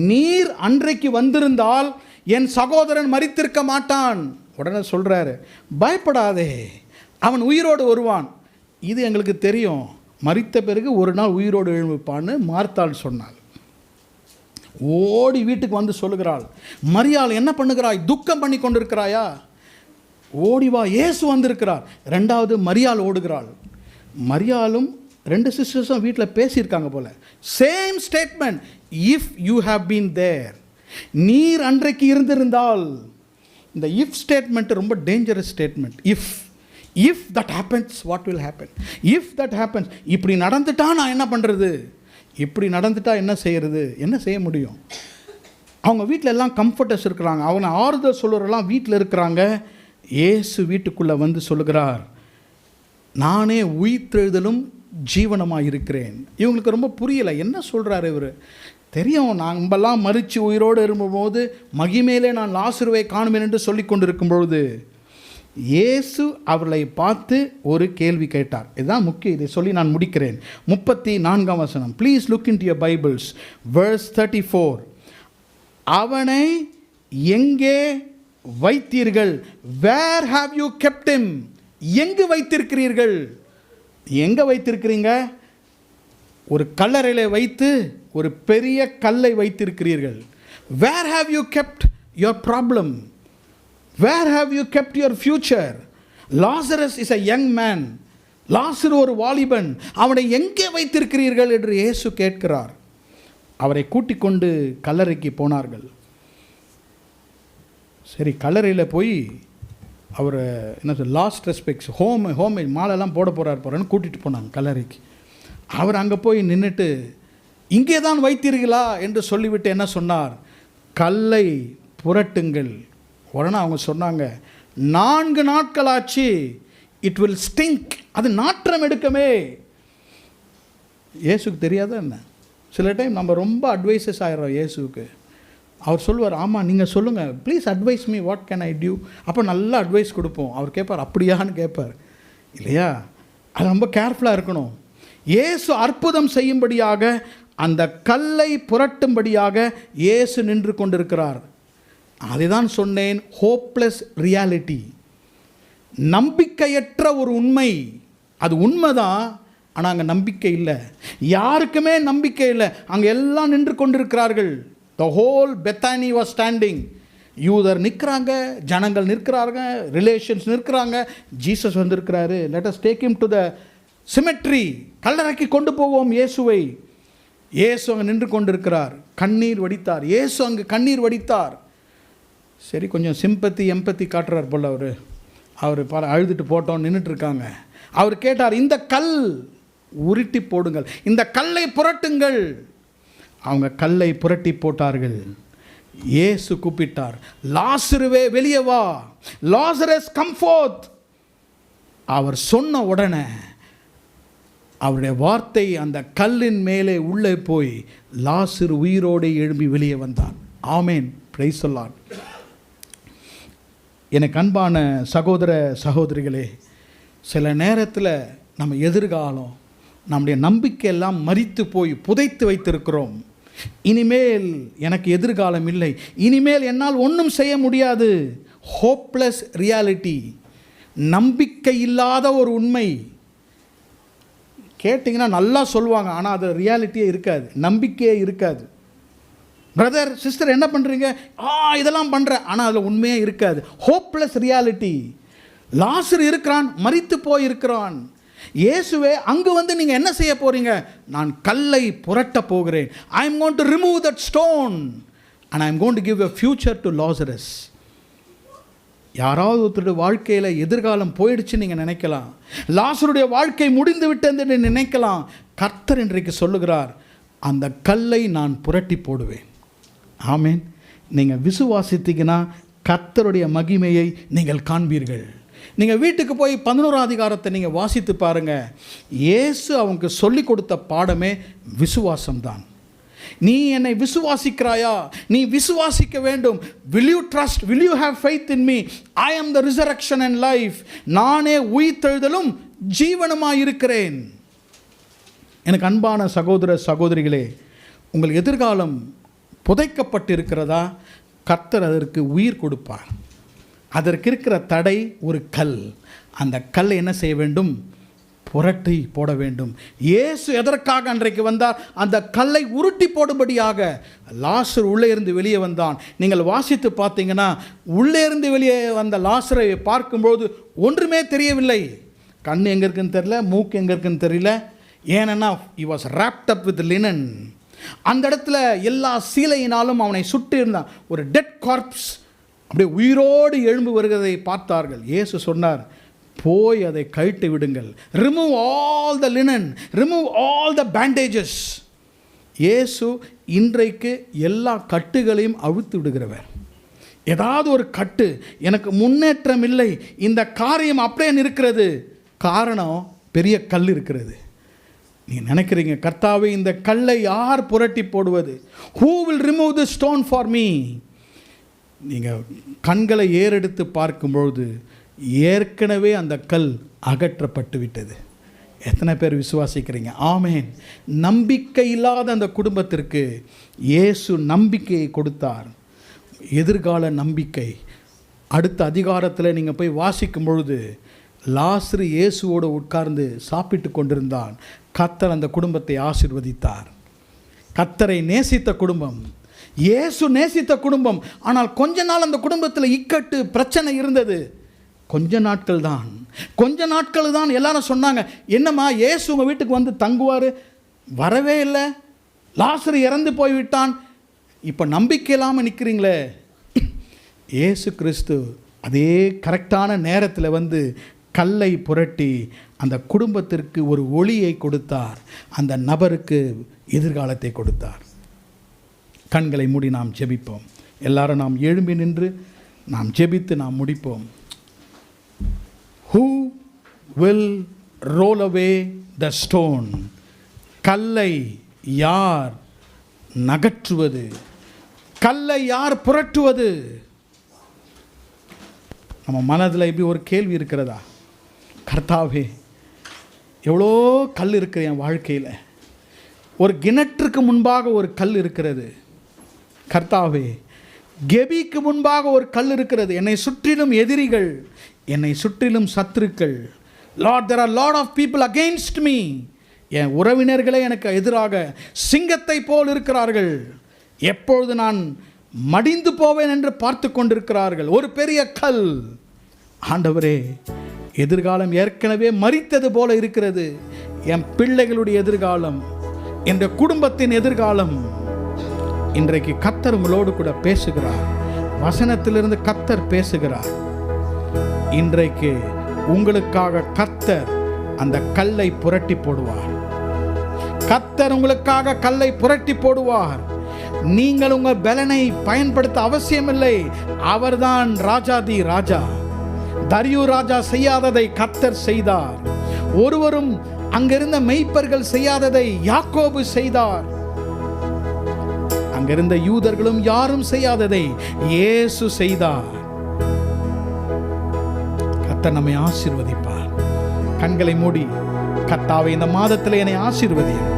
B: நீர் அன்றைக்கு வந்திருந்தால் என் சகோதரன் மரித்திருக்க மாட்டான். உடனே சொல்கிறாரு, பயப்படாதே, அவன் உயிரோடு வருவான். இது எங்களுக்கு தெரியும், மரித்த பிறகு ஒரு நாள் உயிரோடு எழுப்பான்னு மார்த்தாள் சொன்னாள். ஓடி வீட்டுக்கு வந்து சொல்லுகிறாள், மரியாள் என்ன பண்ணுகிறாய்? துக்கம் பண்ணி கொண்டிருக்கிறாயா? ஓடி வா, இயேசு வந்திருக்கிறார். 2வது மரியாள் ஓடுகிறாள். மரியாளும் 2 சிஸ்டர்ஸும் வீட்டில் பேசியிருக்காங்க போல. Same statement, if you have been there, நீர் அன்றைக்கு இருந்திருந்தால். இந்த இஃப் ஸ்டேட்மெண்ட் ரொம்ப dangerous statement. If that happens what will happen? If that happens, இப்படி நடந்துட்டா நான் என்ன பண்ணுறது? இப்படி நடந்துட்டா என்ன செய்கிறது? என்ன செய்ய முடியும்? அவங்க வீட்டில் எல்லாம் கம்ஃபர்டர்ஸ் இருக்கிறாங்க, அவங்க ஆறுதல் சொல்லுறலாம் வீட்டில் இருக்கிறாங்க. இயேசு வீட்டுக்குள்ளே வந்து சொல்லுகிறார், நானே உயிர்த்தெழுதலும் ஜீவனமாக இருக்கிறேன். இவங்களுக்கு ரொம்ப புரியலை, என்ன சொல்கிறாரு இவர்? தெரியும், நம்மெல்லாம் மரித்து உயிரோடு இருக்கும்போது மகிமேலே நான் லாசருவை காணுவேன் என்று சொல்லி கொண்டிருக்கும் பொழுது இயேசு அவர்களை பார்த்து ஒரு கேள்வி கேட்டார். இதுதான் முக்கியம், இதை சொல்லி நான் முடிக்கிறேன். 34ஆம் வசனம். Please look in to your Bibles, verse 34. அவனை எங்கே வைத்தீர்கள்? வேர் ஹாவ் யூ கெப்ட் ஹிம்? எங்கு வைத்திருக்கிறீர்கள்? எங்கே வைத்திருக்கிறீங்க? ஒரு கல்லறையில் வைத்து ஒரு பெரிய கல்லை வைத்திருக்கிறீர்கள். Where have you kept your problem? Where have you kept your future? Lazarus is a young man. லாசரு ஒரு வாலிபன். அவனை எங்கே வைத்திருக்கிறீர்கள் என்று இயேசு கேட்கிறார். அவரை கூட்டிக் கொண்டு கல்லறைக்கு போனார்கள். சரி, கல்லறையில் போய் அவர் என்ன சொல் லாஸ்ட் ரெஸ்பெக்ட்ஸ் ஹோம் மாலைலாம் போட போகிறான்னு கூட்டிகிட்டு போனாங்க கல்லறைக்கு. அவர் அங்கே போய் நின்றுட்டு, இங்கே தான் வைத்தீர்களா என்று சொல்லிவிட்டு என்ன சொன்னார், கல்லை புரட்டுங்கள். உடனே அவங்க சொன்னாங்க, 4 நாட்கள் ஆச்சு, இட் வில் ஸ்டிங்க், அது நாற்றம் எடுக்கமே. இயேசுக்கு தெரியாதா என்ன? சில டைம் நம்ம ரொம்ப அட்வைசஸ் ஆகிடுறோம் இயேசுக்கு. அவர் சொல்லுவார், ஆமாம் நீங்கள் சொல்லுங்கள், please advise me, what can I do. அப்போ நல்லா அட்வைஸ் கொடுப்போம். அவர் கேட்பார், அப்படியான்னு கேட்பார் இல்லையா? அது ரொம்ப கேர்ஃபுல்லாக இருக்கணும். இயேசு அற்புதம் செய்யும்படியாக, அந்த கல்லை புரட்டும்படியாக இயேசு நின்று கொண்டிருக்கிறார். அதை தான் சொன்னேன், ஹோப்லெஸ் ரியாலிட்டி, நம்பிக்கையற்ற ஒரு உண்மை. அது உண்மைதான், ஆனால் அங்கே நம்பிக்கை இல்லை. யாருக்குமே நம்பிக்கை இல்லை. அங்கே எல்லாம் நின்று கொண்டிருக்கிறார்கள். The whole Bethany was standing. யூதர் நிற்கிறாங்க, ஜனங்கள் நிற்கிறாங்க, ரிலேஷன்ஸ் நிற்கிறாங்க. ஜீசஸ் வந்திருக்கிறாரு. Let us take him to the cemetery. கல்லறைக்கு கொண்டு போவோம் இயேசுவை. இயேசு அங்கே நின்று கொண்டிருக்கிறார், கண்ணீர் வடித்தார். இயேசு அங்கு கண்ணீர் வடித்தார். சரி, கொஞ்சம் சிம்பத்தி எம்பத்தி காட்டுறார் போல் அவர் அழுதுட்டு போட்டோம், நின்றுட்டு இருக்காங்க. அவர் கேட்டார், இந்த கல் உருட்டி போடுங்கள், இந்த கல்லை புரட்டுங்கள். அவங்க கல்லை புரட்டி போட்டார்கள். இயேசு கூப்பிட்டார், லாசருவே வெளியே வா, லாசரஸ் கம் ஃபோர்த். அவர் சொன்ன உடனே அவருடைய வார்த்தை அந்த கல்லின் மேலே உள்ளே போய் லாசரு உயிரோடு எழும்பி வெளியே வந்தான். ஆமேன், பிரைஸ் தி லார்ட். எனக்கு அன்பான சகோதர சகோதரிகளே, சில நேரத்தில் நம்ம எதிர்காலம், நம்முடைய நம்பிக்கையெல்லாம் மரித்து போய் புதைத்து வைத்திருக்கிறோம். இனிமேல் எனக்கு எதிர்காலம் இல்லை, இனிமேல் என்னால் ஒன்றும் செய்ய முடியாது. ஹோப்லெஸ் ரியாலிட்டி, நம்பிக்கை இல்லாத ஒரு உண்மை. கேட்டிங்கன்னா நல்லா சொல்லுவாங்க, ஆனால் அது ரியாலிட்டியே இருக்காது, நம்பிக்கையே இருக்காது. பிரதர் சிஸ்டர் என்ன பண்ணுறீங்க, இதெல்லாம் பண்ணுறேன், ஆனால் அதில் உண்மையே இருக்காது. Hopeless reality. லாசரு இருக்கிறான், மரித்து போய் இருக்கிறான். இயேசுவே அங்கு வந்து நீங்கள் என்ன செய்ய போகிறீங்க? நான் கல்லை புரட்ட போகிறேன். I am going to remove that stone and I am going to give a future to Lazarus. யாராவது ஒருத்தருடைய வாழ்க்கையில் எதிர்காலம் போயிடுச்சு நீங்கள் நினைக்கலாம், லாசருடைய வாழ்க்கை முடிந்து விட்டது என்று நினைக்கலாம். கர்த்தர் இன்றைக்கு சொல்லுகிறார், அந்த கல்லை நான் புரட்டி போடுவேன். ஆமேன். நீங்கள் விசுவாசித்தீங்கன்னா கர்த்தருடைய மகிமையை நீங்கள் காண்பீர்கள். நீங்கள் வீட்டுக்கு போய் 11ஆம் அதிகாரத்தை நீங்கள் வாசித்து பாருங்கள். இயேசு அவங்க சொல்லி கொடுத்த பாடமே விசுவாசம்தான். நீ என்னை விசுவாசிக்கிறாயா? நீ விசுவாசிக்க வேண்டும். will you trust, will you have faith in me? I am the resurrection and life. நானே உயிர்த்தெழுதலும் ஜீவனுமாய் இருக்கிறேன். எனக்கு அன்பான சகோதர சகோதரிகளே, உங்கள் எதிர்காலம் புதைக்கப்பட்டிருக்கிறதா? கர்த்தர் அதற்கு உயிர் கொடுப்பார். அதற்கு இருக்கிற தடை ஒரு கல். அந்த கல்லை என்ன செய்ய வேண்டும்? புரட்டி போட வேண்டும். இயேசு எதற்காக அன்றைக்கு வந்தார்? அந்த கல்லை உருட்டி போடும்படியாக. லாசர் உள்ளே இருந்து வெளியே வந்தான். நீங்கள் வாசித்து பார்த்தீங்கன்னா, உள்ளே இருந்து வெளியே வந்த லாசரை பார்க்கும்போது ஒன்றுமே தெரியவில்லை. கண் எங்கே இருக்குன்னு தெரியல, மூக்கு எங்கே இருக்குன்னு தெரியல. ஏன்னா he was wrapped up with linen. அந்த இடத்துல எல்லா சீலையினாலும் அவனை சுட்டு இருந்தான். ஒரு டெட் கார்ப்ஸ் அப்படியே உயிரோடு எழும்பு வருகிறதை பார்த்தார்கள். இயேசு சொன்னார், போய் அதை கழட்டி விடுங்கள். Remove all the linen, remove all the bandages. இயேசு இன்றைக்கு எல்லா கட்டுகளையும் அவிழ்த்து விடுகிறவர். ஏதாவது ஒரு கட்டு, எனக்கு முன்னேற்றம் இல்லை, இந்த காரியம் அப்படியே இருக்கிறது, காரணம் பெரிய கல் இருக்கிறது. நீங்கள் நினைக்கிறீங்க, கர்த்தாவே இந்த கல்லை யார் புரட்டி போடுவது? Who will remove the stone for me? நீங்கள் கண்களை ஏறெடுத்து பார்க்கும்பொழுது ஏற்கனவே அந்த கல் அகற்றப்பட்டு விட்டது. எத்தனை பேர் விசுவாசிக்கிறீங்க? ஆமேன். நம்பிக்கை இல்லாத அந்த குடும்பத்திற்கு இயேசு நம்பிக்கையை கொடுத்தார், எதிர்கால நம்பிக்கை. அடுத்த அதிகாரத்தில் நீங்கள் போய் வாசிக்கும் பொழுது, லாசரு இயேசுவோடு உட்கார்ந்து சாப்பிட்டு கொண்டிருந்தான். கர்த்தர் அந்த குடும்பத்தை ஆசீர்வதித்தார். கர்த்தரை நேசித்த குடும்பம், இயேசு நேசித்த குடும்பம். ஆனால் கொஞ்ச நாள் அந்த குடும்பத்தில் இக்கட்டு பிரச்சனை இருந்தது. கொஞ்ச நாட்கள் தான். எல்லாரும் சொன்னாங்க, என்னம்மா இயேசு உங்கள் வீட்டுக்கு வந்து தங்குவார்? வரவே இல்லை. லாசரு இறந்து போய்விட்டான், இப்போ நம்பிக்கை இல்லாமல் நிற்கிறீங்களே. இயேசு கிறிஸ்து அதே கரெக்டான நேரத்தில் வந்து கல்லை புரட்டி அந்த குடும்பத்திற்கு ஒரு ஒளியை கொடுத்தார், அந்த நபருக்கு எதிர்காலத்தை கொடுத்தார். கண்களை மூடி நாம் ஜெபிப்போம். எல்லாரும் நாம் எழும்பி நின்று நாம் ஜெபித்து நாம் முடிப்போம். Who will roll away the stone? கல்லை யார் நகற்றுவது? கல்லை யார் புரட்டுவது? நம்ம மனதில் இப்படி ஒரு கேள்வி இருக்கிறதா? கர்த்தாவே, எவ்வளோ கல் இருக்குது என் வாழ்க்கையில். ஒரு கிணற்றுக்கு முன்பாக ஒரு கல் இருக்கிறது. கர்த்தாவே, கெபிக்கு முன்பாக ஒரு கல் இருக்கிறது. என்னை சுற்றிலும் எதிரிகள், என்னை சுற்றிலும் சத்துருக்கள். Lord, there are lot of people against me. என் உறவினர்களே எனக்கு எதிராக சிங்கத்தை போல் இருக்கிறார்கள். எப்பொழுது நான் மடிந்து போவேன் என்று பார்த்து கொண்டிருக்கிறார்கள். ஒரு பெரிய கல். ஆண்டவரே, எதிர்காலம் ஏற்கனவே மரித்தது போல இருக்கிறது. என் பிள்ளைகளுடைய எதிர்காலம், என் குடும்பத்தின் எதிர்காலம். இன்றைக்கு கர்த்தர் உங்களோடு கூட பேசுகிறார். வசனத்திலிருந்து கர்த்தர் பேசுகிறார். இன்றைக்கு உங்களுக்காக கர்த்தர் அந்த கல்லை புரட்டி போடுவார். கர்த்தர் உங்களுக்காக கல்லை புரட்டி போடுவார். நீங்கள் உங்கள் பலனை பயன்படுத்த அவசியமில்லை. அவர்தான் ராஜாதி ராஜா. தரியு ராஜா செய்யாததை கர்த்தர் செய்தார். ஒருவரும் அங்கிருந்த மெய்ப்பர்கள் செய்யாததை யாக்கோபு செய்தார். அங்கிருந்த யூதர்களும் யாரும் செய்யாததை இயேசு செய்தார். கர்த்தர் நம்மை ஆசீர்வதிப்பார். கண்களை மூடி, கர்த்தாவே, இந்த மாதத்தில் என்னை ஆசீர்வதியும்.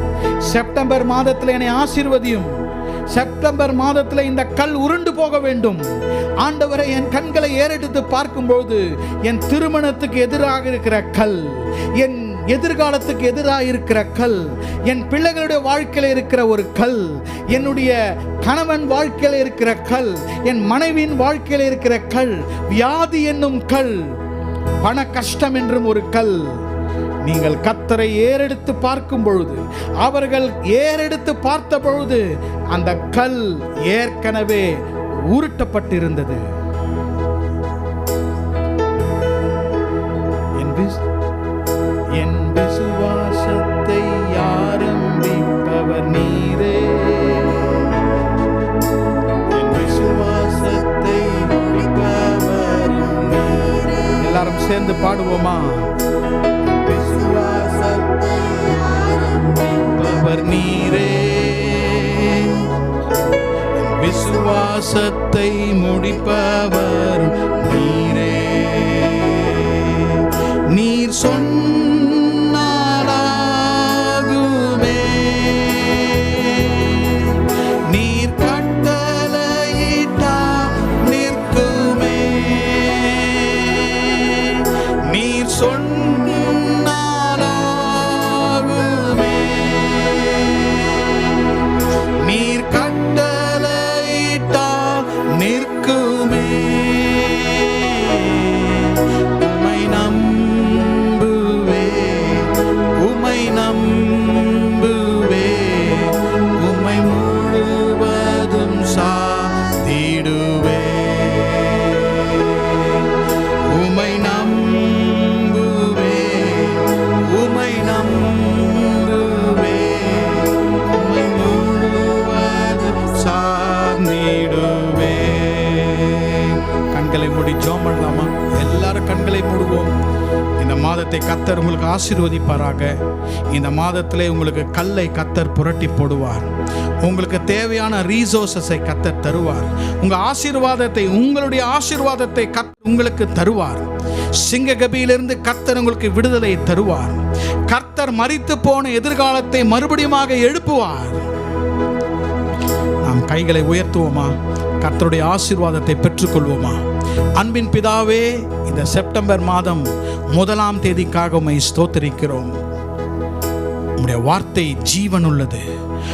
B: செப்டம்பர் மாதத்தில் என்னை ஆசீர்வதியும். செப்டம்பர் மாதத்தில் இந்த கல் உருண்டு போக வேண்டும். ஆண்டவரை, என் கண்களை ஏறெடுத்து பார்க்கும்போது என் திருமணத்துக்கு எதிராக இருக்கிற கல், என் எதிர்காலத்துக்கு எதிராக இருக்கிற கல், என் பிள்ளைகளுடைய வாழ்க்கையில் இருக்கிற ஒரு கல், என்னுடைய கணவன் வாழ்க்கையில் இருக்கிற கல், என் மனைவியின் வாழ்க்கையில் இருக்கிற கல், வியாதி என்னும் கல், பண கஷ்டம் என்றும் ஒரு கல். நீங்கள் கர்த்தரை ஏறெடுத்து பார்க்கும் பொழுது, அவர்கள் ஏறெடுத்து பார்த்த பொழுது அந்த கல் ஏற்கனவே உருட்டப்பட்டிருந்தது. என் விசுவாசத்தை ஆரம்பிப்பவர் நீரே. என் விசுவாசத்தை முடிப்பவரும் நீரே. எல்லாரும் சேர்ந்து பாடுவோமா? நீரே, விசுவாசத்தை முடிப்பவர் நீரே. நீர் சொன்னாலாகுமே, நீர் கட்டளையிட்டா நிற்குமே. நீர் நீர் கட்டளையிட்டா நிற்குமே. உம்மை நம்புவே, உம்மை நம்புவே, உம்மை முழுவதும் சாதிடுவே. உம்மை நம்புவே, உம்மை நம்புவே, உம்மை சார்ந்திடுவே. கண்களை மூடி ஜெபம் பண்ணலாமா? எல்லாரும் கண்களை மூடுவோம். இந்த மாதத்தை கர்த்தர் உங்களுக்கு ஆசீர்வதிப்பாராக. இந்த மாதத்திலே உங்களுக்கு கல்லை கர்த்தர் புரட்டி போடுவார். உங்களுக்கு தேவையான ரீசோர்ஸஸை கர்த்தர் தருவார். உங்கள் ஆசீர்வாதத்தை, உங்களுடைய ஆசீர்வாதத்தை கர்த்தர் உங்களுக்கு தருவார். சிங்ககபியிலிருந்து கர்த்தர் உங்களுக்கு விடுதலை தருவார். கர்த்தர் மரித்து போன எதிர்காலத்தை மறுபடியுமாக எழுப்புவார். நாம் கைகளை உயர்த்துவோமா? கர்த்தருடைய ஆசீர்வாதத்தை பெற்றுக்கொள்வோமா? அன்பின் பிதாவே, இந்த செப்டம்பர் மாதம் 1ஆம் தேதிக்காக உம்மை ஸ்தோத்திரிக்கிறோம். உம்முடைய வார்த்தை ஜீவன் உள்ளது.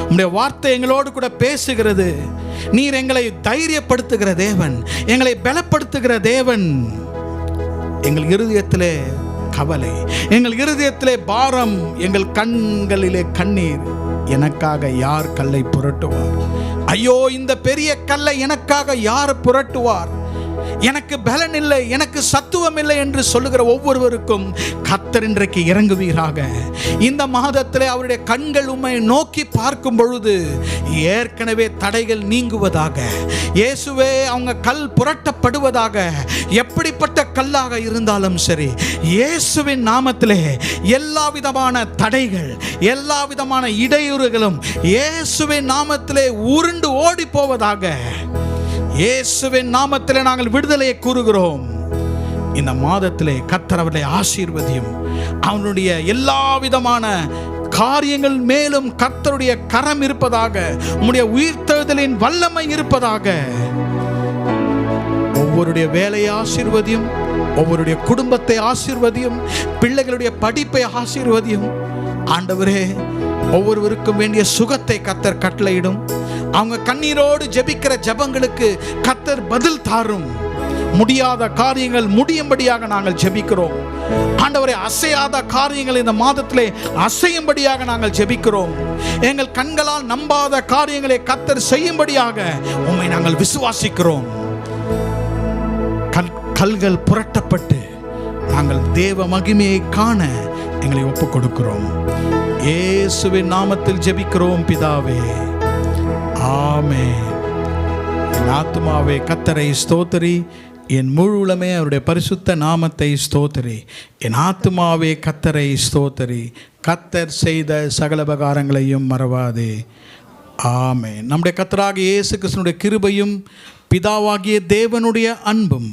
B: உம்முடைய வார்த்தை எங்களோடு கூட பேசுகிறது. நீர் எங்களை தைரியப்படுத்துகிற தேவன், எங்களை பலப்படுத்துகிற தேவன். எங்கள் இருதயத்திலே கவலை, எங்கள் இருதயத்திலே பாரம், எங்கள் கண்களிலே கண்ணீர், எனக்காக யார் கல்லை புரட்டுவார்? ஐயோ, இந்த பெரிய கல்லை எனக்காக யார் புரட்டுவார்? எனக்கு பலன் இல்லை, எனக்கு சத்துவம் இல்லை என்று சொல்லுகிற ஒவ்வொருவருக்கும் கர்த்தர் இன்றைக்கு இறங்குவீராக. இந்த மாதத்திலே அவருடைய கண்கள் உம்மை நோக்கி பார்க்கும் பொழுது ஏற்கனவே தடைகள் நீங்குவதாக. இயேசுவே, அவங்க கல் புரட்டப்படுவதாக. எப்படிப்பட்ட கல்லாக இருந்தாலும் சரி, இயேசுவின் நாமத்திலே எல்லா விதமான தடைகள், எல்லா விதமான இடையூறுகளும் இயேசுவின் நாமத்திலே உருண்டு ஓடி போவதாக. இயேசுவின் நாமத்திலே நாங்கள் விடுதலையை கூறுகிறோம். இந்த மாதத்திலே கர்த்தர் அவர்களை ஆசீர்வதியும். அவனுடைய எல்லா விதமான காரியங்கள் மேலும் கர்த்தருடைய கரம் இருப்பதாக. உம்முடைய உயிர்த்தெழுதலின் வல்லமை இருப்பதாக. ஒவ்வொருடைய வேலையை ஆசீர்வதியும், ஒவ்வொருடைய குடும்பத்தை ஆசீர்வதியும், பிள்ளைகளுடைய படிப்பை ஆசீர்வதியும். ஆண்டவரே, ஒவ்வொருவருக்கும் வேண்டிய சுகத்தை கர்த்தர் கட்டளையிடும். அவங்க கண்ணீரோடு ஜெபிக்கிற ஜெபங்களுக்கு கர்த்தர் பதில் தாரும். முடியாத காரியங்கள் முடியும்படியாக நாங்கள் ஜெபிக்கிறோம். ஆண்டவரே, அசையாத காரியங்கள் இந்த மாதத்திலே அசையும்படியாக நாங்கள் ஜெபிக்கிறோம். எங்கள் கண்களால் நம்பாத காரியங்களை கர்த்தர் செய்யும்படியாக உம்மை நாங்கள் விசுவாசிக்கிறோம். கல்கள் புரட்டப்பட்டு நாங்கள் தேவ மகிமையை காண எங்களை ஒப்புக் கொடுக்கிறோம். இயேசுவின் நாமத்தில் ஜெபிக்கிறோம் பிதாவே, ஆமென். என் ஆத்துமாவே கர்த்தரை ஸ்தோத்திரி, என் முழு உளமே அவருடைய பரிசுத்த நாமத்தை ஸ்தோத்திரி. என் ஆத்துமாவே கர்த்தரை ஸ்தோத்திரி, கர்த்தர் செய்த சகல உபகாரங்களையும் மறவாதே. ஆமென். நம்முடைய கர்த்தராகிய இயேசு கிறிஸ்துவினுடைய கிருபையும், பிதாவாகிய தேவனுடைய அன்பும்,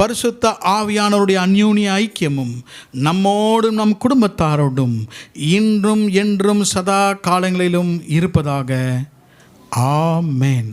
B: பரிசுத்த ஆவியானவருடைய அந்யோன்ய ஐக்கியமும் நம்மோடும் நம் குடும்பத்தாரோடும் இன்றும் என்றும் சதா காலங்களிலும் இருப்பதாக. ஆமென்.